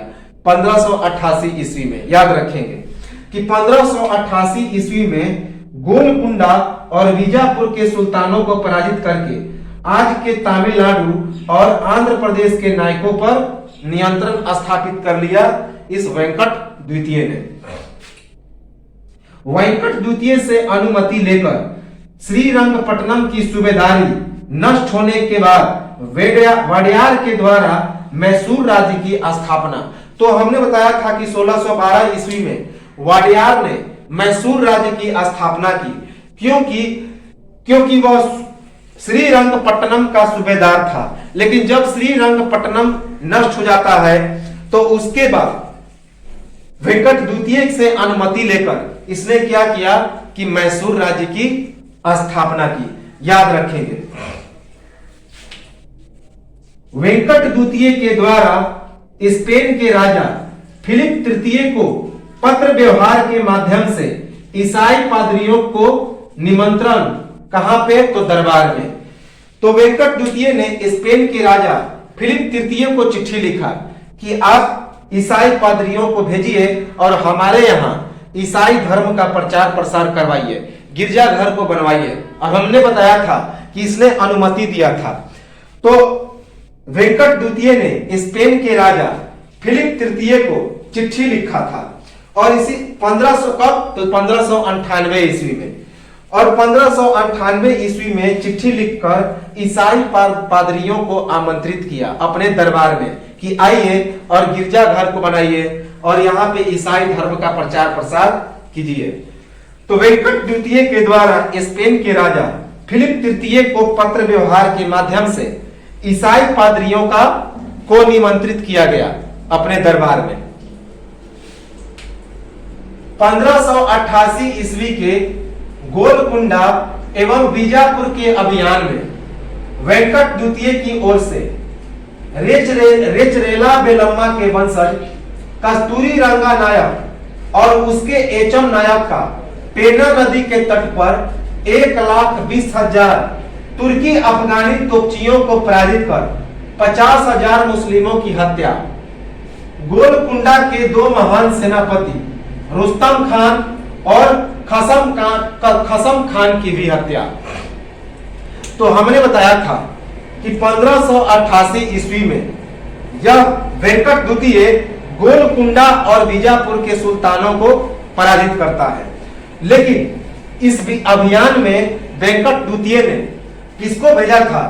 1588 ईस्वी में। याद रखेंगे कि 1588 ईस्वी में गोलकुंडा और बीजापुर के सुल्तानों को पराजित करके आज के तमिलनाडु और आंध्र प्रदेश के नायकों पर नियंत्रण स्थापित कर लिया इस वेंकट द्वितीय ने। वेंकट द्वितीय से अनुमति लेकर श्रीरंगपट्टनम की सूबेदारी नष्ट होने के बाद वाडियार के द्वारा मैसूर राज्य की स्थापना। तो हमने बताया था कि 1612 ईस्वी में वाडियार ने मैसूर राज्य की स्थापना की, क्योंकि वह श्रीरंगपट्टनम का सूबेदार था। लेकिन जब श्रीरंगपट्टनम नष्ट हो जाता है तो उसके बाद वेंकट द्वितीय से अनुमति लेकर इसने क्या किया कि मैसूर राज्य की स्थापना की। याद रखेंगे, वेंकट द्वितीय के द्वारा स्पेन के राजा फिलिप तृतीय को पत्र व्यवहार के माध्यम से ईसाई पादरियों को निमंत्रण, कहां पे? तो दरबार में। तो वेंकट द्वितीय ने स्पेन के राजा फिलिप तृतीय को चिट्ठी लिखा कि आप ईसाई पादरियों को भेजिए और हमारे यहाँ ईसाई धर्म का प्रचार प्रसार करवाइए, गिरजाघर को बनवाइए। और हमने बताया था कि इसने अनुमति दिया था। तो वेंकट द्वितीय ने स्पेन के राजा फिलिप तृतीय को चिट्ठी लिखा था और इसी 1500 कब? तो 1598 ईस्वी में। और 1598 ईस्वी में चिट्ठी लिखकर ईसाई पादरियों को आमंत्रित किया अपने दरबार में कि आइए और गिरजाघर को बनाइए और यहाँ पे ईसाई धर्म का प्रचार प्रसार कीजिए। तो वेंकट द्वितीय के द्वारा स्पेन के राजा फिलिप तृतीय को पत्र व्यवहार के माध्यम से ईसाई पादरियों को निमंत्रित किया गया अपने दरबार में। 1588 ईस्वी के गोलकुंडा एवं बीजापुर के अभियान में वेंकट द्वितीय की ओर से रेचरेला बेलम्मा के वंशज कस्तूरी रंगा नायक और उसके एचम नायक का पेना नदी के तट पर 1,20,000 तुर्की अफगानी तोपचियों को पराजित कर 50,000 मुस्लिमों की हत्या, गोलकुंडा के दो महान सेनापति रुस्तम खान और खसम खान की भी हत्या। तो हमने बताया था कि 1588 ईस्वी में यह वेंकट द्वितीय गोलकुंडा और बीजापुर के सुल्तानों को पराजित करता है। लेकिन इस अभियान में वेंकट द्वितीय ने किसको भेजा था?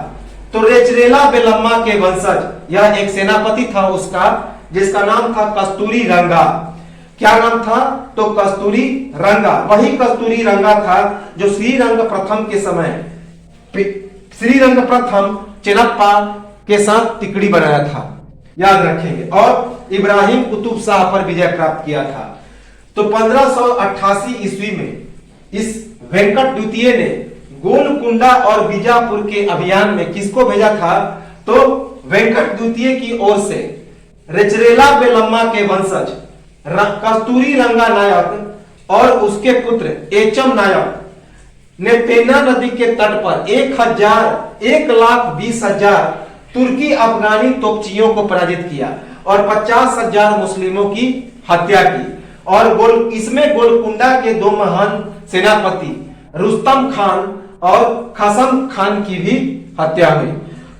तो रेचरेला बेलम्मा के वंशज, यह एक सेनापति था उसका, जिसका नाम था कस्तूरी रंगा। क्या नाम था? तो कस्तूरी रंगा। वही कस्तूरी रंगा था जो श्रीरंग प्रथम के समय श्रीरंग प्रथम चेन्नप्पा के साथ तिकड़ी बनाया था, याद रखेंगे, और इब्राहिम कुतुब शाह पर विजय प्राप्त किया था। तो 1588 ईस्वी में इस वेंकट द्वितीय ने गोलकुंडा और बीजापुर के अभियान में किसको भेजा था? तो वेंकट द्वितीय की ओर से रेचरेला बेलम्मा के वंशज कस्तूरी रंगा नायक और उसके पुत्र एचम नायक ने पेना नदी के तट पर 1,20,000 तुर्की अफगानी तोपचियों को पराजित किया और 50,000 मुस्लिमों की हत्या की। और इसमें गोलकुंडा के दो महान सेनापति रुस्तम खान और खसम खान की भी हत्या हुई।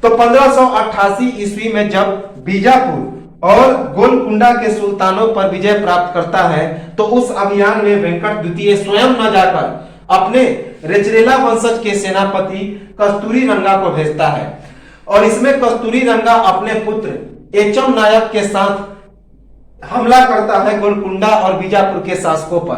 तो 1588 ईस्वी में जब बीजापुर और गोलकुंडा के सुल्तानों पर विजय प्राप्त करता है तो उस अभियान में वेंकट द्वितीय स्वयं न जाकर अपने रेचरेला वंशज के सेनापति कस्तूरी रंगा को भेजता है और इसमें कस्तूरी रंगा अपने पुत्र एचम नायक के साथ हमला करता है गोलकुंडा और बीजापुर के शासकों पर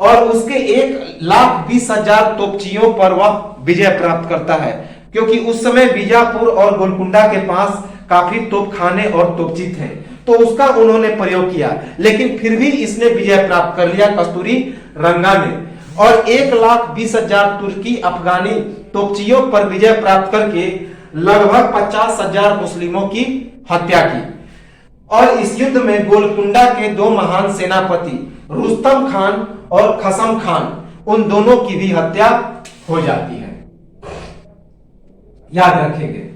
और उसके 1,20,000 तोपचियों पर वह विजय प्राप्त करता है, क्योंकि उस समय बीजापुर और गोलकुंडा के पास काफी तोपखाने और तोपची थे, तो उसका उन्होंने प्रयोग किया। लेकिन फिर भी इसने विजय प्राप्त कर लिया कस्तूरी रंगा ने और 1,20,000 तुर्की अफगानी तोपचियों पर विजय प्राप्त करके लगभग 50,000 मुस्लिमों की हत्या की। और इस युद्ध में गोलकुंडा के दो महान सेनापति रुस्तम खान और खसम खान, उन दोनों की भी हत्या हो जाती है, याद रखेंगे।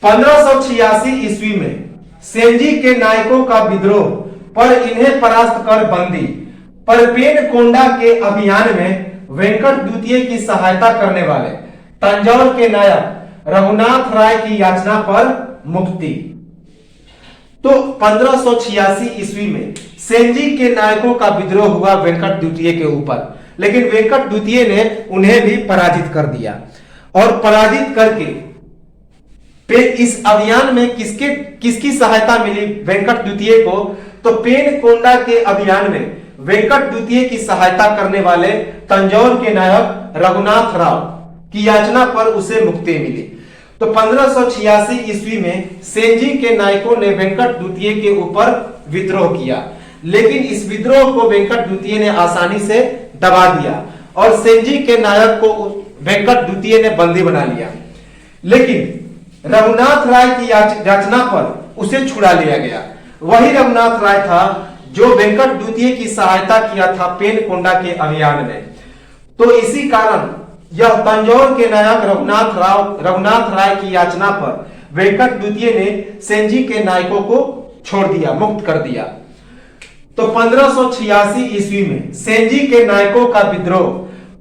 1586 ईस्वी में सेंजी के नायकों का विद्रोह पर इन्हें परास्त कर बंदी पर पेनकोंडा के अभियान में वेंकट द्वितीय की सहायता करने वाले तंजौर के नायक रघुनाथ राय की याचना पर मुक्ति। तो 1586 ईस्वी में सेंजी के नायकों का विद्रोह हुआ वेंकट द्वितीय के ऊपर, लेकिन वेंकट द्वितीय ने उन्हें भी पराजित कर दिया और पराजित करके इस अभियान में किसकी सहायता मिली वेंकट द्वितीय को? तो पेनकोंडा के अभियान में वेंकट द्वितीय की सहायता करने वाले तंजौर के नायक रघुनाथ राव की याचना पर उसे मुक्ति मिली। तो 1586 ईस्वी में सेंजी के नायकों ने वेंकट द्वितीय के ऊपर विद्रोह किया, लेकिन इस विद्रोह को वेंकट द्वितीय ने आसानी से दबा दिया और सेंजी के नायक को वेंकट द्वितीय ने बंदी बना लिया। लेकिन रघुनाथ राय की याचना पर उसे छुड़ा लिया गया। वही रघुनाथ राय था जो वेंकट द्वितीय की सहायता किया था पेनकोंडा के अभियान में। तो इसी कारण यह तंजौर के नायक रघुनाथ राय की याचना पर वेंकट द्वितीय ने सेंजी के नायकों को छोड़ दिया, मुक्त कर दिया। तो 1586 ईस्वी में सेंजी के नायकों का विद्रोह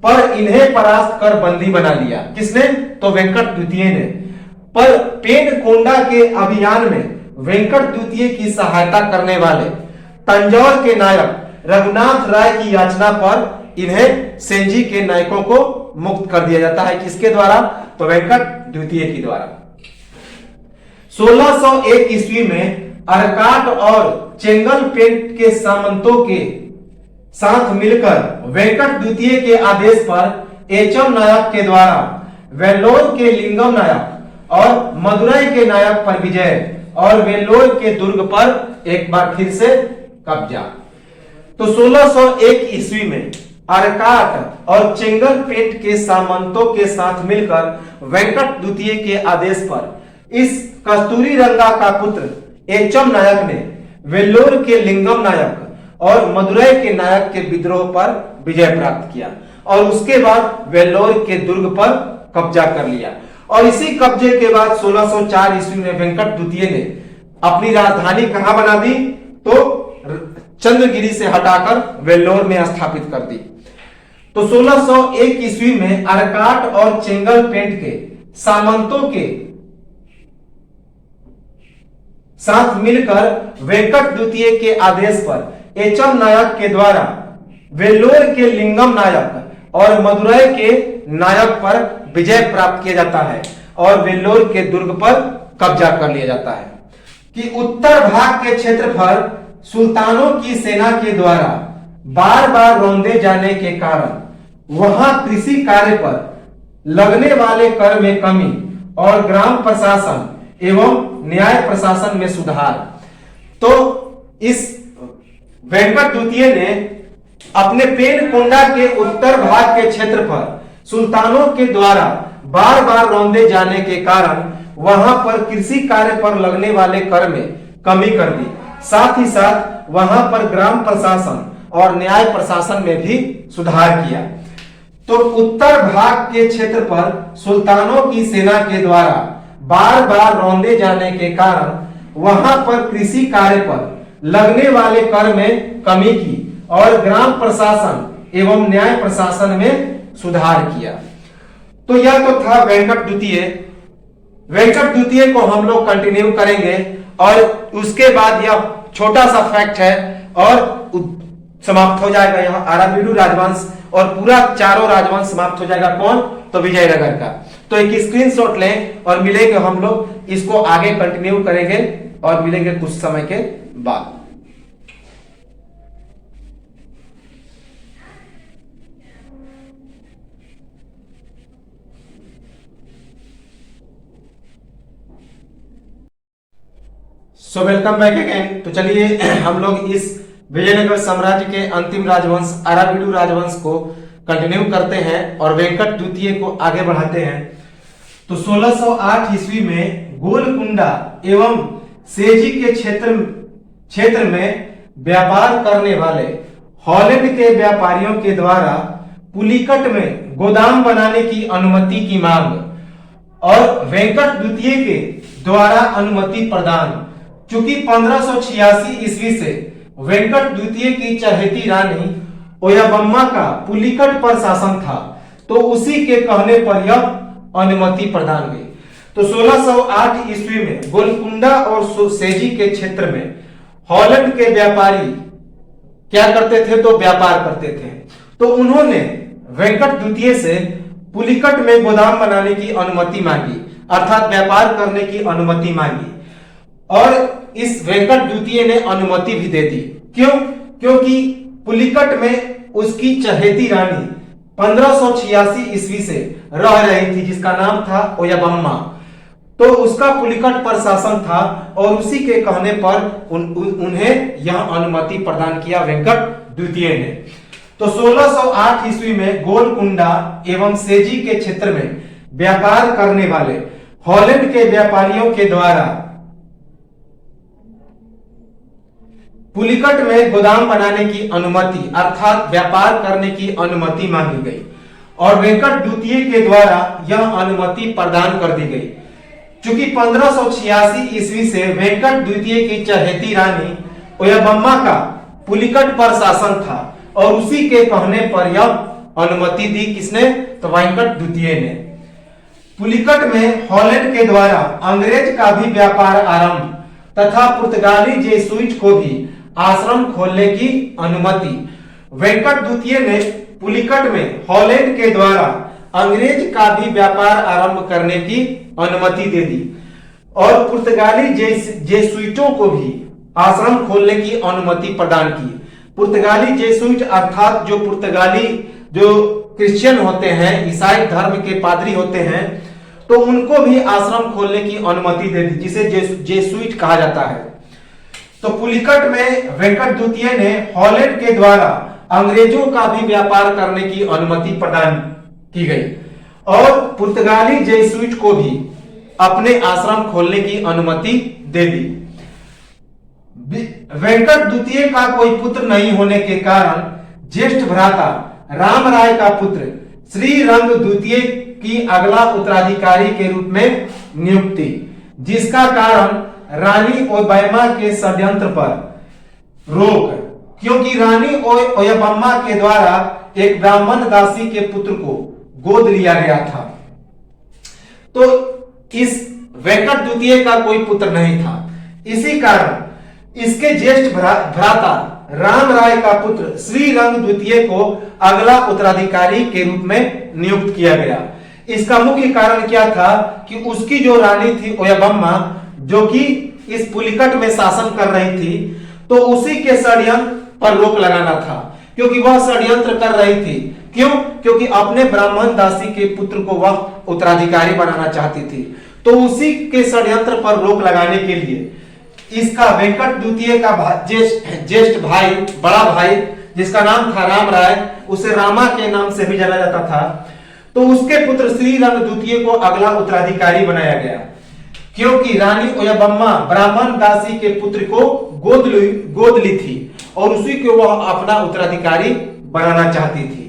पर इन्हें परास्त कर बंदी बना लिया। किसने? तो वेंकट द्वितीय ने। पर पेनकोंडा के अभियान में वेंकट द्वितीय की सहायता करने वाले तंजौर के नायक रघुनाथ राय की याचना पर इन्हें सेंजी के नायकों को मुक्त कर दिया जाता है। किसके द्वारा? तो वेंकट द्वितीय के द्वारा। 1601 ईस्वी में अर्काट और चेंगलपेंट के सामंतों के साथ मिलकर वेंकट द्वितीय के आदेश पर एचम नायक के द्वारा वेल्लोर के लिंगम नायक और मदुरई के नायक पर विजय और वेल्लोर के दुर्ग पर एक बार फिर से कब्जा। तो 1601 ईस्वी में अर्काट और चेंगलपेंट के सामंतों के साथ मिलकर वेंकट द्वितीय के आदेश पर इस कस्तूरी रंगा का पुत्र एचम नायक ने वेल्लोर के लिंगम नायक और मदुरई के नायक के विद्रोह पर विजय प्राप्त किया और उसके बाद वेल्लोर के दुर्ग पर कब्जा कर लिया। और इसी कब्जे के बाद 1604 ईस्वी में वेंकट द्वितीय ने अपनी राजधानी कहां बना दी? तो चंद्रगिरी से हटाकर वेल्लोर में स्थापित कर दी। तो 1601 ईस्वी में अर्काट और चेंगलपेंट के सामंतों के साथ मिलकर वेंकट द्वितीय के आदेश पर एचम नायक के द्वारा वेल्लोर के लिंगम नायक और मदुरई के नायक पर विजय प्राप्त किया जाता है और वेल्लोर के दुर्ग पर कब्जा कर लिया जाता है। कि उत्तर भाग के क्षेत्र पर सुल्तानों की सेना के द्वारा बार बार रौंदे जाने के कारण वहां कृषि कार्य पर लगने वाले कर में कमी और ग्राम प्रशासन एवं न्याय प्रशासन में सुधार। तो इस वेंकट द्वितीय ने अपने पेनकोंडा के उत्तर भाग के क्षेत्र पर सुल्तानों के द्वारा बार बार रौंदे जाने के कारण वहां पर कृषि कार्य पर लगने वाले कर में कमी कर दी। साथ ही साथ वहां पर ग्राम प्रशासन और न्याय प्रशासन में भी सुधार किया। तो उत्तर भाग के क्षेत्र पर सुल्तानों की सेना के द्वारा बार बार रौंदे जाने के कारण वहां पर कृषि कार्य पर लगने वाले कर में कमी की और ग्राम प्रशासन एवं न्याय प्रशासन में सुधार किया। तो यह तो था वेंकट द्वितीय। वेंकट द्वितीय को हम लोग कंटिन्यू करेंगे और उसके बाद यह छोटा सा फैक्ट है और समाप्त हो जाएगा यहाँ अराविडू राजवंश और पूरा चारों राजवंश समाप्त हो जाएगा। कौन? तो विजयनगर का। तो एक स्क्रीनशॉट लें और मिलेंगे हम लोग, इसको आगे कंटिन्यू करेंगे और मिलेंगे कुछ समय के बाद। So welcome back again. तो चलिए हम लोग इस विजयनगर साम्राज्य के अंतिम राजवंश अराविडू राजवंश को कंटिन्यू करते हैं और वेंकट द्वितीय को आगे बढ़ाते हैं। तो 1608 ईस्वी में गोलकुंडा एवं सेजी के क्षेत्र में व्यापार करने वाले हॉलैंड के व्यापारियों के द्वारा पुलिकट में गोदाम बनाने की अनुमति की मांग और वेंकट द्वितीय के द्वारा अनुमति प्रदान। चूंकि 1586 ईस्वी से वेंकट द्वितीय की चहेती रानी ओयाबम्मा का पुलिकट पर शासन था, तो उसी के कहने पर यह अनुमति प्रदान हुई। तो 1608 ईस्वी में गोलकुंडा और सेजी के क्षेत्र में हॉलैंड के व्यापारी क्या करते थे? तो व्यापार करते थे। तो उन्होंने वेंकट द्वितीय से पुलिकट में गोदाम बनाने की अनुमति मांगी, अर्थात व्यापार करने की अनुमति मांगी और इस वेंकट द्वितीय ने अनुमति भी दे दी। क्यों? क्योंकि पुलिकट में उसकी चहेती रानी 1586 ईस्वी से रह रही थी जिसका नाम था ओयाबम्मा। तो उसका पुलिकट पर शासन था और उसी के कहने पर उन्हें यह अनुमति प्रदान किया वेंकट द्वितीय ने। तो 1608 ईस्वी में गोलकुंडा एवं सेजी के क्षेत्र में व्यापार करने वाले हॉलैंड के व्यापारियों के द्वारा पुलिकट में गोदाम बनाने की अनुमति अर्थात व्यापार करने की अनुमति मांगी गई और वेंकट द्वितीय के द्वारा यह अनुमति प्रदान कर दी गई। चूंकि 1586 ईस्वी से वेंकट द्वितीय की चहेती रानी ओयाबम्मा का पुलिकट पर शासन था और उसी के कहने पर यह अनुमति दी। किसने? तो वेंकट द्वितीय ने। पुलिकट में हॉलैंड के द्वारा अंग्रेज का भी व्यापार आरंभ तथा पुर्तगाली जेसुइट को भी आश्रम खोलने की अनुमति। वेंकट द्वितीय ने पुलिकट में हॉलैंड के द्वारा अंग्रेज का भी व्यापार आरंभ करने की अनुमति दे दी और पुर्तगाली जेसुइटों को भी आश्रम खोलने की अनुमति प्रदान की। पुर्तगाली जेसुइट अर्थात जो पुर्तगाली जो क्रिश्चियन होते हैं, ईसाई धर्म के पादरी होते हैं, तो उनको भी आश्रम खोलने की अनुमति दे दी, जिसे जेसुइट कहा जाता है। तो पुलिकट में वेंकट द्वितीय ने हॉलैंड के द्वारा अंग्रेजों का भी व्यापार करने की अनुमति प्रदान की गई और पुर्तगाली जेसुइट को भी अपने आश्रम खोलने की अनुमति दे दी। वेंकट द्वितीय का कोई पुत्र नहीं होने के कारण ज्येष्ठ भ्राता राम राय का पुत्र श्रीरंग द्वितीय की अगला उत्तराधिकारी के रूप में नियुक्ति, जिसका कारण रानी ओयबम्मा के षड्यंत्र पर रोक, क्योंकि रानी ओयबम्मा के द्वारा एक ब्राह्मण दासी के पुत्र को गोद लिया गया था। तो इस वेंकट द्वितीय का कोई पुत्र नहीं था, इसी कारण इसके ज्येष्ठ भ्राता राम राय का पुत्र श्रीरंग द्वितीय को अगला उत्तराधिकारी के रूप में नियुक्त किया गया। इसका मुख्य कारण क्या था कि उसकी जो रानी थी ओयबम्मा, जो कि इस पुलिकट में शासन कर रही थी, तो उसी के षड्यंत्र पर रोक लगाना था, क्योंकि वह षड्यंत्र कर रही थी। क्यों? क्योंकि अपने ब्राह्मण दासी के पुत्र को वह उत्तराधिकारी बनाना चाहती थी। तो उसी के षड्यंत्र पर रोक लगाने के लिए इसका वेंकट द्वितीय का ज्येष्ठ भाई, बड़ा भाई, जिसका नाम था राम राय, उसे रामा के नाम से भी जाना जाता था, तो उसके पुत्र श्रीरंग द्वितीय को अगला उत्तराधिकारी बनाया गया, क्योंकि रानी ओयबम्मा ब्राह्मण दासी के पुत्र को गोद ली थी और उसी को वह अपना उत्तराधिकारी बनाना चाहती थी।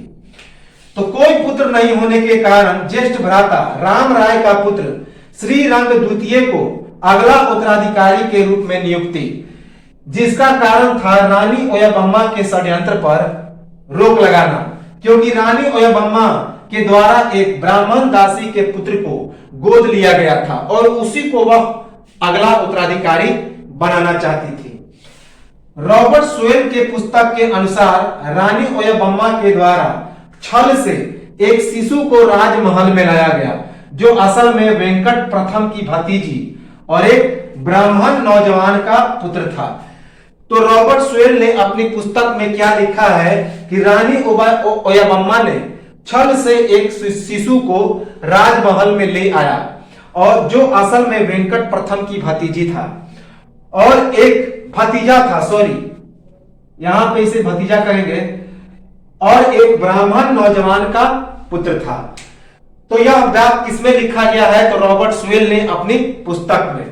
तो कोई पुत्र नहीं होने के कारण ज्येष्ठ भ्राता राम राय का पुत्र श्रीरंग द्वितीय को अगला उत्तराधिकारी के रूप में नियुक्ति, जिसका कारण था रानी ओयबम्मा के षड्यंत्र पर रोक लगाना, क्योंकि रानी ओयबम्मा के द्वारा एक ब्राह्मण दासी के पुत्र को गोद लिया गया था और उसी को वह अगला उत्तराधिकारी बनाना चाहती थी। रॉबर्ट स्वेल के पुस्तक के अनुसार रानी ओयबम्मा के द्वारा छल से एक शिशु को राजमहल में लाया गया, जो असल में वेंकट प्रथम की भतीजी और एक ब्राह्मण नौजवान का पुत्र था। तो रॉबर्ट स्वेल ने अपनी पुस्तक में क्या लिखा है कि रानी ओयबम्मा ने छल से एक शिशु को राजमहल में ले आया, और जो असल में वेंकट प्रथम की भतीजी था, और एक भतीजा था, सॉरी यहां पे इसे भतीजा कहेंगे, और एक ब्राह्मण नौजवान का पुत्र था। तो यह बात किसमें लिखा गया है? तो रॉबर्ट स्वेल ने अपनी पुस्तक में।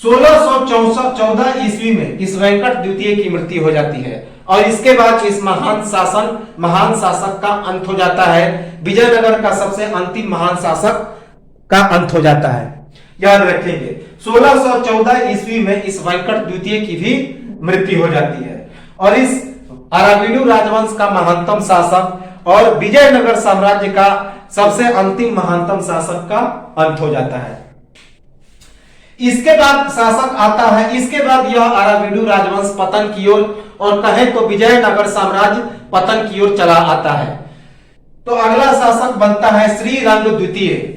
1614 ईस्वी में इस वेंकट द्वितीय की मृत्यु हो जाती है और इसके बाद इस महान शासक का अंत हो जाता है। विजयनगर का सबसे अंतिम महान शासक का अंत हो जाता है, याद रखेंगे। 1614 ईस्वी में इस वेंकट द्वितीय की भी मृत्यु हो जाती है और इस अराविडू राजवंश का महानतम शासक और विजयनगर साम्राज्य का सबसे अंतिम महानतम शासक का अंत हो जाता है। इसके बाद शासक आता है, इसके बाद यह अराविडू राजवंश पतन की ओर और कहे तो विजयनगर साम्राज्य पतन की ओर चला आता है। तो अगला शासक बनता है श्रीरंग द्वितीय।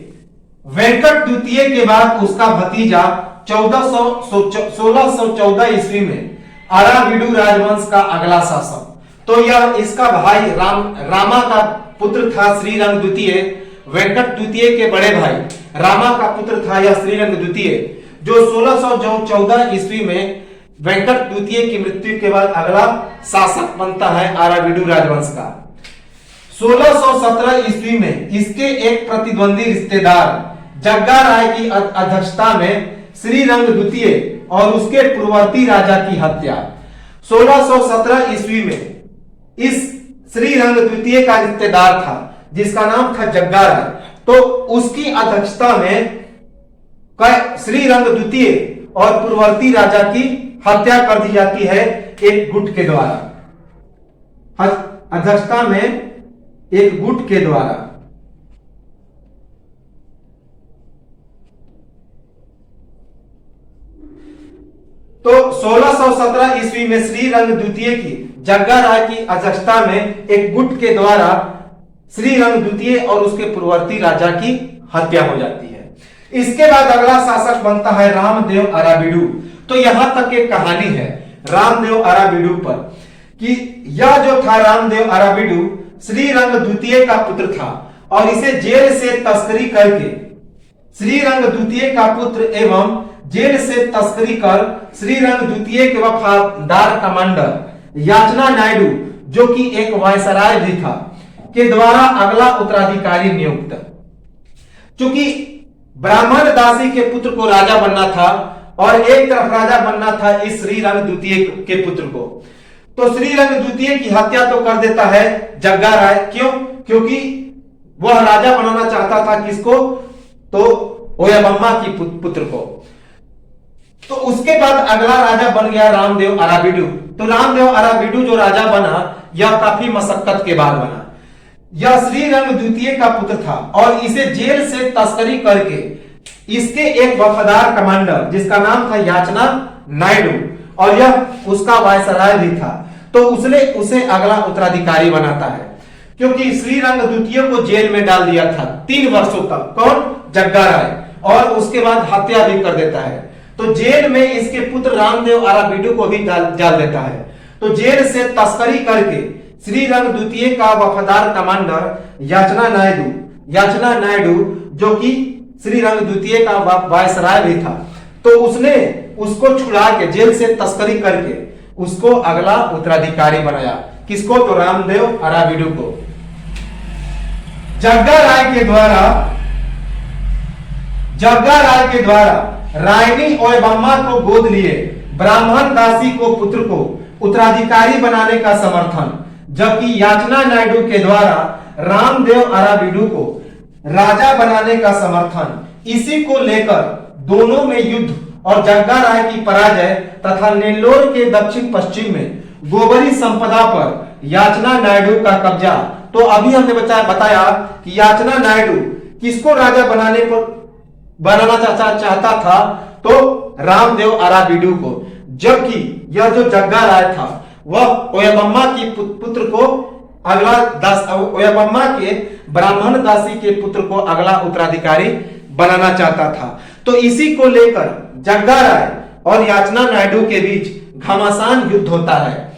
वेंकट द्वितीय के बाद उसका भतीजा 1614 ईस्वी में अराविडू राजवंश का अगला शासक। तो यह इसका भाई रामा का पुत्र था श्रीरंग द्वितीय। वेंकट द्वितीय के बड़े भाई रामा का पुत्र था यह श्रीरंग द्वितीय, जो 1614 ईस्वी में वेंकट द्वितीय की मृत्यु के बाद अगला शासक बनता है अराविडू राजवंश का। 1617 ईस्वी में इसके एक प्रतिद्वंदी रिश्तेदार जग्गा राय की अध्यक्षता में श्रीरंग द्वितीय और उसके पूर्ववर्ती राजा की हत्या। 1617 ईस्वी में इस श्रीरंग द्वितीय का रिश्तेदार था जिसका नाम था जग्गा राय, तो उसकी अध्यक्षता में श्रीरंग द्वितीय और पूर्ववर्ती राजा की हत्या कर दी जाती है एक गुट के द्वारा, अध्यक्षता में एक गुट के द्वारा। तो 1617 ईस्वी में श्रीरंग द्वितीय की जग्गा राय की अध्यक्षता में एक गुट के द्वारा श्रीरंग द्वितीय और उसके पूर्ववर्ती राजा की हत्या हो जाती है। इसके बाद अगला शासक बनता है रामदेव अराबिडू। तो यहां तक एक कहानी है रामदेव अराबिडू पर कि यह जो था रामदेव अराबिडू श्रीरंग द्वितीय का पुत्र था और इसे जेल से तस्करी करके श्रीरंग द्वितीय का पुत्र एवं जेल से तस्करी कर श्रीरंग द्वितीय के वफादार कमांडर याचना नायडू जो कि एक वायसराय भी था के द्वारा अगला उत्तराधिकारी नियुक्त। चूंकि ब्राह्मण दासी के पुत्र को राजा बनना था और एक तरफ राजा बनना था इस श्रीरंग द्वितीय के पुत्र को, तो श्रीरंग द्वितीय की हत्या तो कर देता है जग्गा राय। क्यों? क्योंकि वह राजा बनाना चाहता था किसको? तो ओयाबम्मा की पुत्र को। तो उसके बाद अगला राजा बन गया रामदेव अराबिडू। तो रामदेव अराबिडू जो राजा बना यह काफी मशक्कत के बाद बना। यह श्रीरंग द्वितीय का पुत्र था और इसे जेल से तस्करी करके इसके एक वफादार कमांडर जिसका नाम था याचना नायडू और यह उसका वायसराय भी था, तो उसने उसे अगला उत्तराधिकारी बनाता है। क्योंकि श्रीरंग द्वितीय को जेल में डाल दिया था 3 वर्षों तक, कौन? जग्गा राय, और उसके बाद हत्या भी कर देता है। तो जेल में इसके पुत्र रामदेव अराबिडू को भी डाल देता है। तो जेल से तस्करी करके श्रीरंग द्वितीय का वफादार कमांडर याचना नायडू जो कि श्रीरंग द्वितीय का वायसराय भी था, तो उसने उसको छुड़ा के जेल से तस्करी करके उसको अगला उत्तराधिकारी बनाया। किसको? तो रामदेव अराबिडू को। जग्गा राय के द्वारा रायनी ओयाबम्मा को गोद लिए ब्राह्मण दासी को पुत्र को उत्तराधिकारी बनाने का समर्थन, जबकि याचना नायडू के द्वारा रामदेव अराबिडू को राजा बनाने का समर्थन। इसी को लेकर दोनों में युद्ध और जग्गा राय की पराजय तथा नेल्लोर के दक्षिण पश्चिम में गोबरी संपदा पर याचना नायडू का कब्जा। तो अभी हमने बताया कि याचना नायडू किसको राजा बनाना चाहता था? तो रामदेव अराबिडू को, जबकि यह जो जग्गा राय था वह ओयाबम्मा की पुत्र को ओयाबम्मा के ब्राह्मण दासी के पुत्र को अगला उत्तराधिकारी बनाना चाहता था। तो इसी को लेकर जग्गा राय और याचना नायडू के बीच घमासान युद्ध होता है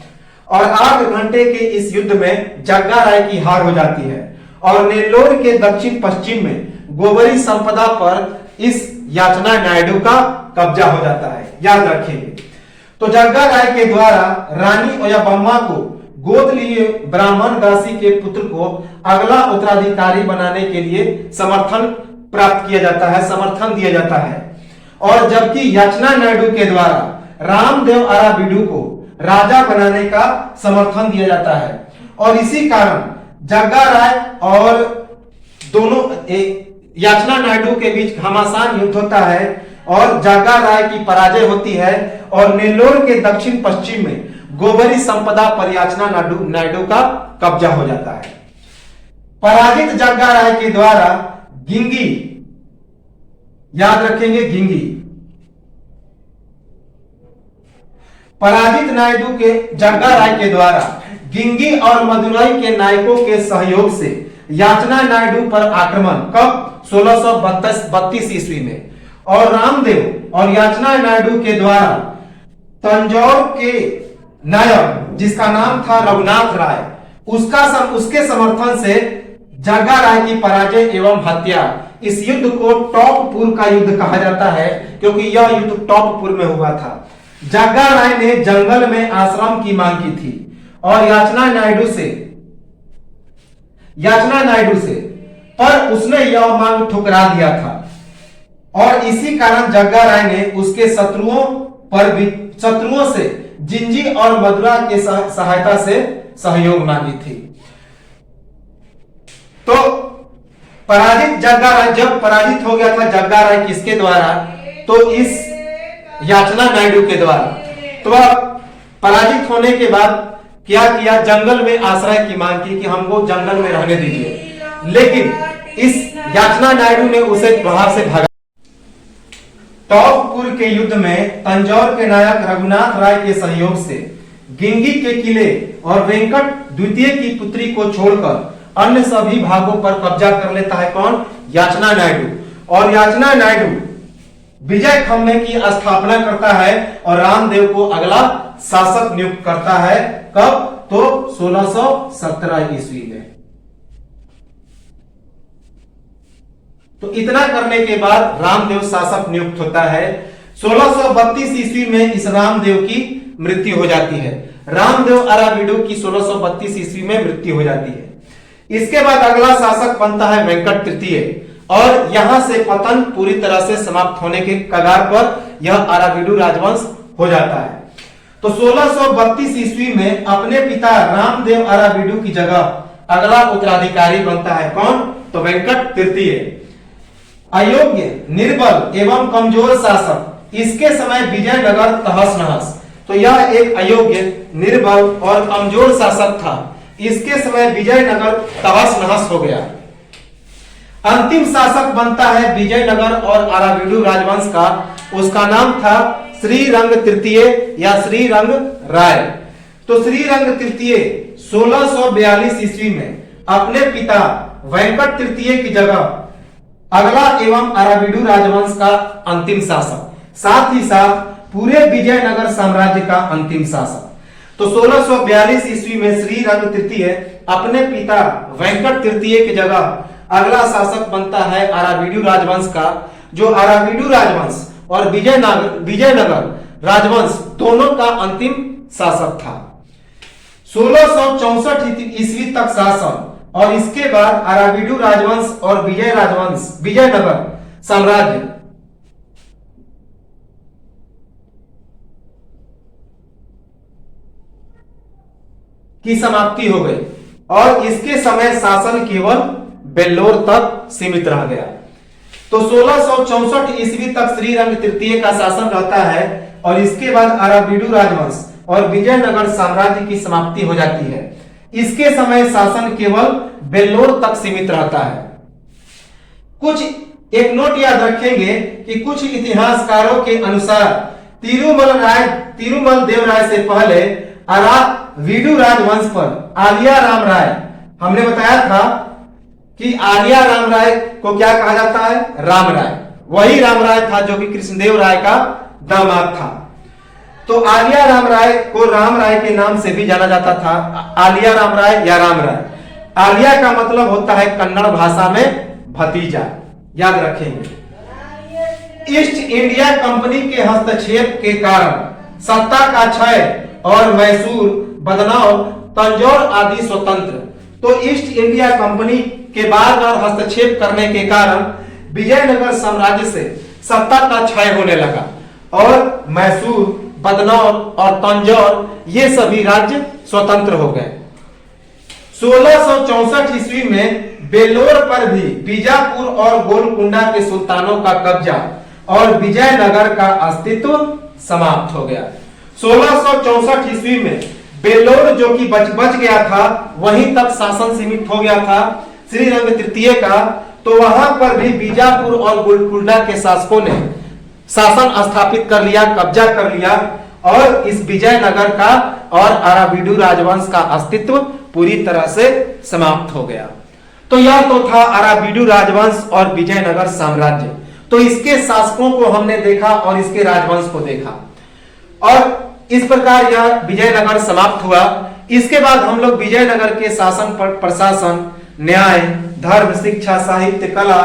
और 8 घंटे के इस युद्ध में जग्गा राय की हार हो जाती है और नेल्लोर के दक्षिण पश्चिम में गोबरी संपदा पर इस याचना नायडू का कब्जा हो जाता है। याद रखेंगे। तो जग्गा राय के द्वारा रानी ओयाबम्मा को गोद लिए ब्राह्मण दासी के पुत्र को अगला उत्तराधिकारी बनाने के लिए समर्थन प्राप्त किया जाता है, समर्थन दिया जाता है। और जबकि याचना नायडू के द्वारा रामदेव अराबिडू को राजा बनाने का समर्थन दिया जाता है और इसी कारण जग्गा राय और दोनों याचना नायडू के बीच घमासान युद्ध होता है और जग्गा राय की पराजय होती है और नेल्लोर के दक्षिण पश्चिम में गोबरी संपदा पर याचना नायडू का कब्जा हो जाता है। पराजित जग्गा राय के द्वारा गिंगी, याद रखेंगे गिंगी, पराजित नायडू के जग्गा राय के द्वारा गिंगी और मदुरई के नायकों के सहयोग से याचना नायडू पर आक्रमण कब? 1632 ईस्वी में। और रामदेव और याचना नायडू के द्वारा तंजौर के नायक जिसका नाम था रघुनाथ राय, उसके समर्थन से जग्गा राय की पराजय एवं हत्या। इस युद्ध को टॉपपुर का युद्ध कहा जाता है क्योंकि यह युद्ध टॉपपुर में हुआ था। जग्गा राय ने जंगल में आश्रम की मांग की थी और याचना नायडू से पर उसने यह मांग ठुकरा दिया था और इसी कारण जग्गा राय ने उसके शत्रुओं से जिंजी और मदुरा के सहायता से सहयोग मांगी थी। तो पराजित जग्गा राय जब पराजित हो गया था जग्गा राय किसके द्वारा? तो इस याचना नायडू के द्वारा। तो अब पराजित होने के बाद क्या किया? जंगल में आश्रय की मांग की कि हमको जंगल में रहने दीजिए, लेकिन इस याचना नायडू ने उसे बाहर से भगा। टॉपपुर के युद्ध में तंजौर के नायक रघुनाथ राय के सहयोग से गिंगी के किले और वेंकट द्वितीय की पुत्री को छोड़कर अन्य सभी भागों पर कब्जा कर लेता है कौन? याचना नायडू। और याचना नायडू विजय खम्मे की स्थापना करता है और रामदेव को अगला शासक नियुक्त करता है। कब? तो 1617 ईस्वी में। तो इतना करने के बाद रामदेव शासक नियुक्त होता है। 1632 ईस्वी में इस रामदेव की मृत्यु हो जाती है। रामदेव अराबिडू की 1632 ईस्वी में मृत्यु हो जाती है। इसके बाद अगला शासक बनता है वेंकट तृतीय और यहां से पतन पूरी तरह से समाप्त होने के कगार पर यह अराबिडू राजवंश हो जाता है। तो 1632 ईस्वी में अपने पिता रामदेव अराबिडू की जगह अगला उत्तराधिकारी बनता है कौन? तो वेंकट तृतीय। अयोग्य, निर्बल एवं कमजोर शासक। इसके समय विजयनगर तहस नहस। तो यह एक अयोग्य, निर्बल और कमजोर शासक था। इसके समय विजयनगर तहस नहस हो गया। अंतिम शासक बनता है विजयनगर और अराबिडू राजवंश का। उसका नाम था श्रीरंग तृतीय या श्रीरंग राय। तो श्रीरंग तृतीय 1642 ईस्वी में अपने पिता वेंकट तृतीय की जगह अगला एवं अराबिडू राजवंश का अंतिम शासक, साथ ही साथ पूरे विजयनगर साम्राज्य का अंतिम शासक। तो 1642 ईस्वी में श्रीरंग तृतीय अपने पिता वेंकट तृतीय की जगह अगला शासक बनता है अराबिडू राजवंश का, जो अराबिडू राजवंश और विजयनगर राजवंश दोनों का अंतिम शासक था। 1664 ईस्वी तक शासन और इसके बाद अराबिडू राजवंश और विजयनगर साम्राज्य की समाप्ति हो गई और इसके समय शासन केवल बेल्लोर तक सीमित रह गया। तो 1664 ईस्वी तक श्रीरंग तृतीय का शासन रहता है और इसके बाद अराबिडू राजवंश और विजयनगर साम्राज्य की समाप्ति हो जाती है। इसके समय शासन केवल बेल्लोर तक सीमित रहता है। कुछ एक नोट याद रखेंगे कि कुछ इतिहासकारों के अनुसार तिरुमल देव राय से पहले अराबिडू राजवंश पर आलिया राम राय, हमने बताया था कि आलिया राम राय को क्या कहा जाता है? राम राय। वही राम राय था जो कि कृष्णदेव राय का दामाद था। तो आलिया राम राय को राम राय के नाम से भी जाना जाता था, आलिया राम राय या राम राय। आलिया का मतलब होता है कन्नड़ भाषा में भतीजा, याद रखेंगे। ईस्ट इंडिया कंपनी के हस्तक्षेप के कारण सत्ता का क्षय और मैसूर, बदनौर, तंजौर आदि स्वतंत्र। तो ईस्ट इंडिया कंपनी के बार बार हस्तक्षेप करने के कारण विजयनगर साम्राज्य से सत्ता का क्षय होने लगा और मैसूर, बदनौर और तंजौर ये सभी राज्य स्वतंत्र हो गए। 1664 ईस्वी में बेल्लोर पर भी बीजापुर और गोलकुंडा के सुल्तानों का कब्जा और विजयनगर का अस्तित्व समाप्त हो गया। 1664 ईस्वी में बेल्लोर जो कि बच गया था वहीं तक शासन सीमित हो गया था श्रीरंग तृतीय का। तो वहां पर भी बीजापुर और गोलकुंडा के शासकों ने शासन स्थापित कर लिया, कब्जा कर लिया और इस विजयनगर का और अराबिडू राजवंश का अस्तित्व पूरी तरह से समाप्त हो गया। तो यह तो था अराबिडू राजवंश और विजयनगर साम्राज्य। तो इसके शासकों को हमने देखा और इसके राजवंश को देखा और इस प्रकार यह विजयनगर समाप्त हुआ। इसके बाद हम लोग विजयनगर के शासन पर प्रशासन, न्याय, धर्म, शिक्षा, साहित्य, कला,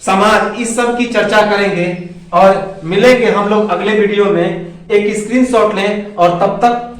समाज, इस सब की चर्चा करेंगे और मिलेंगे हम लोग अगले वीडियो में। एक स्क्रीनशॉट लें और तब तक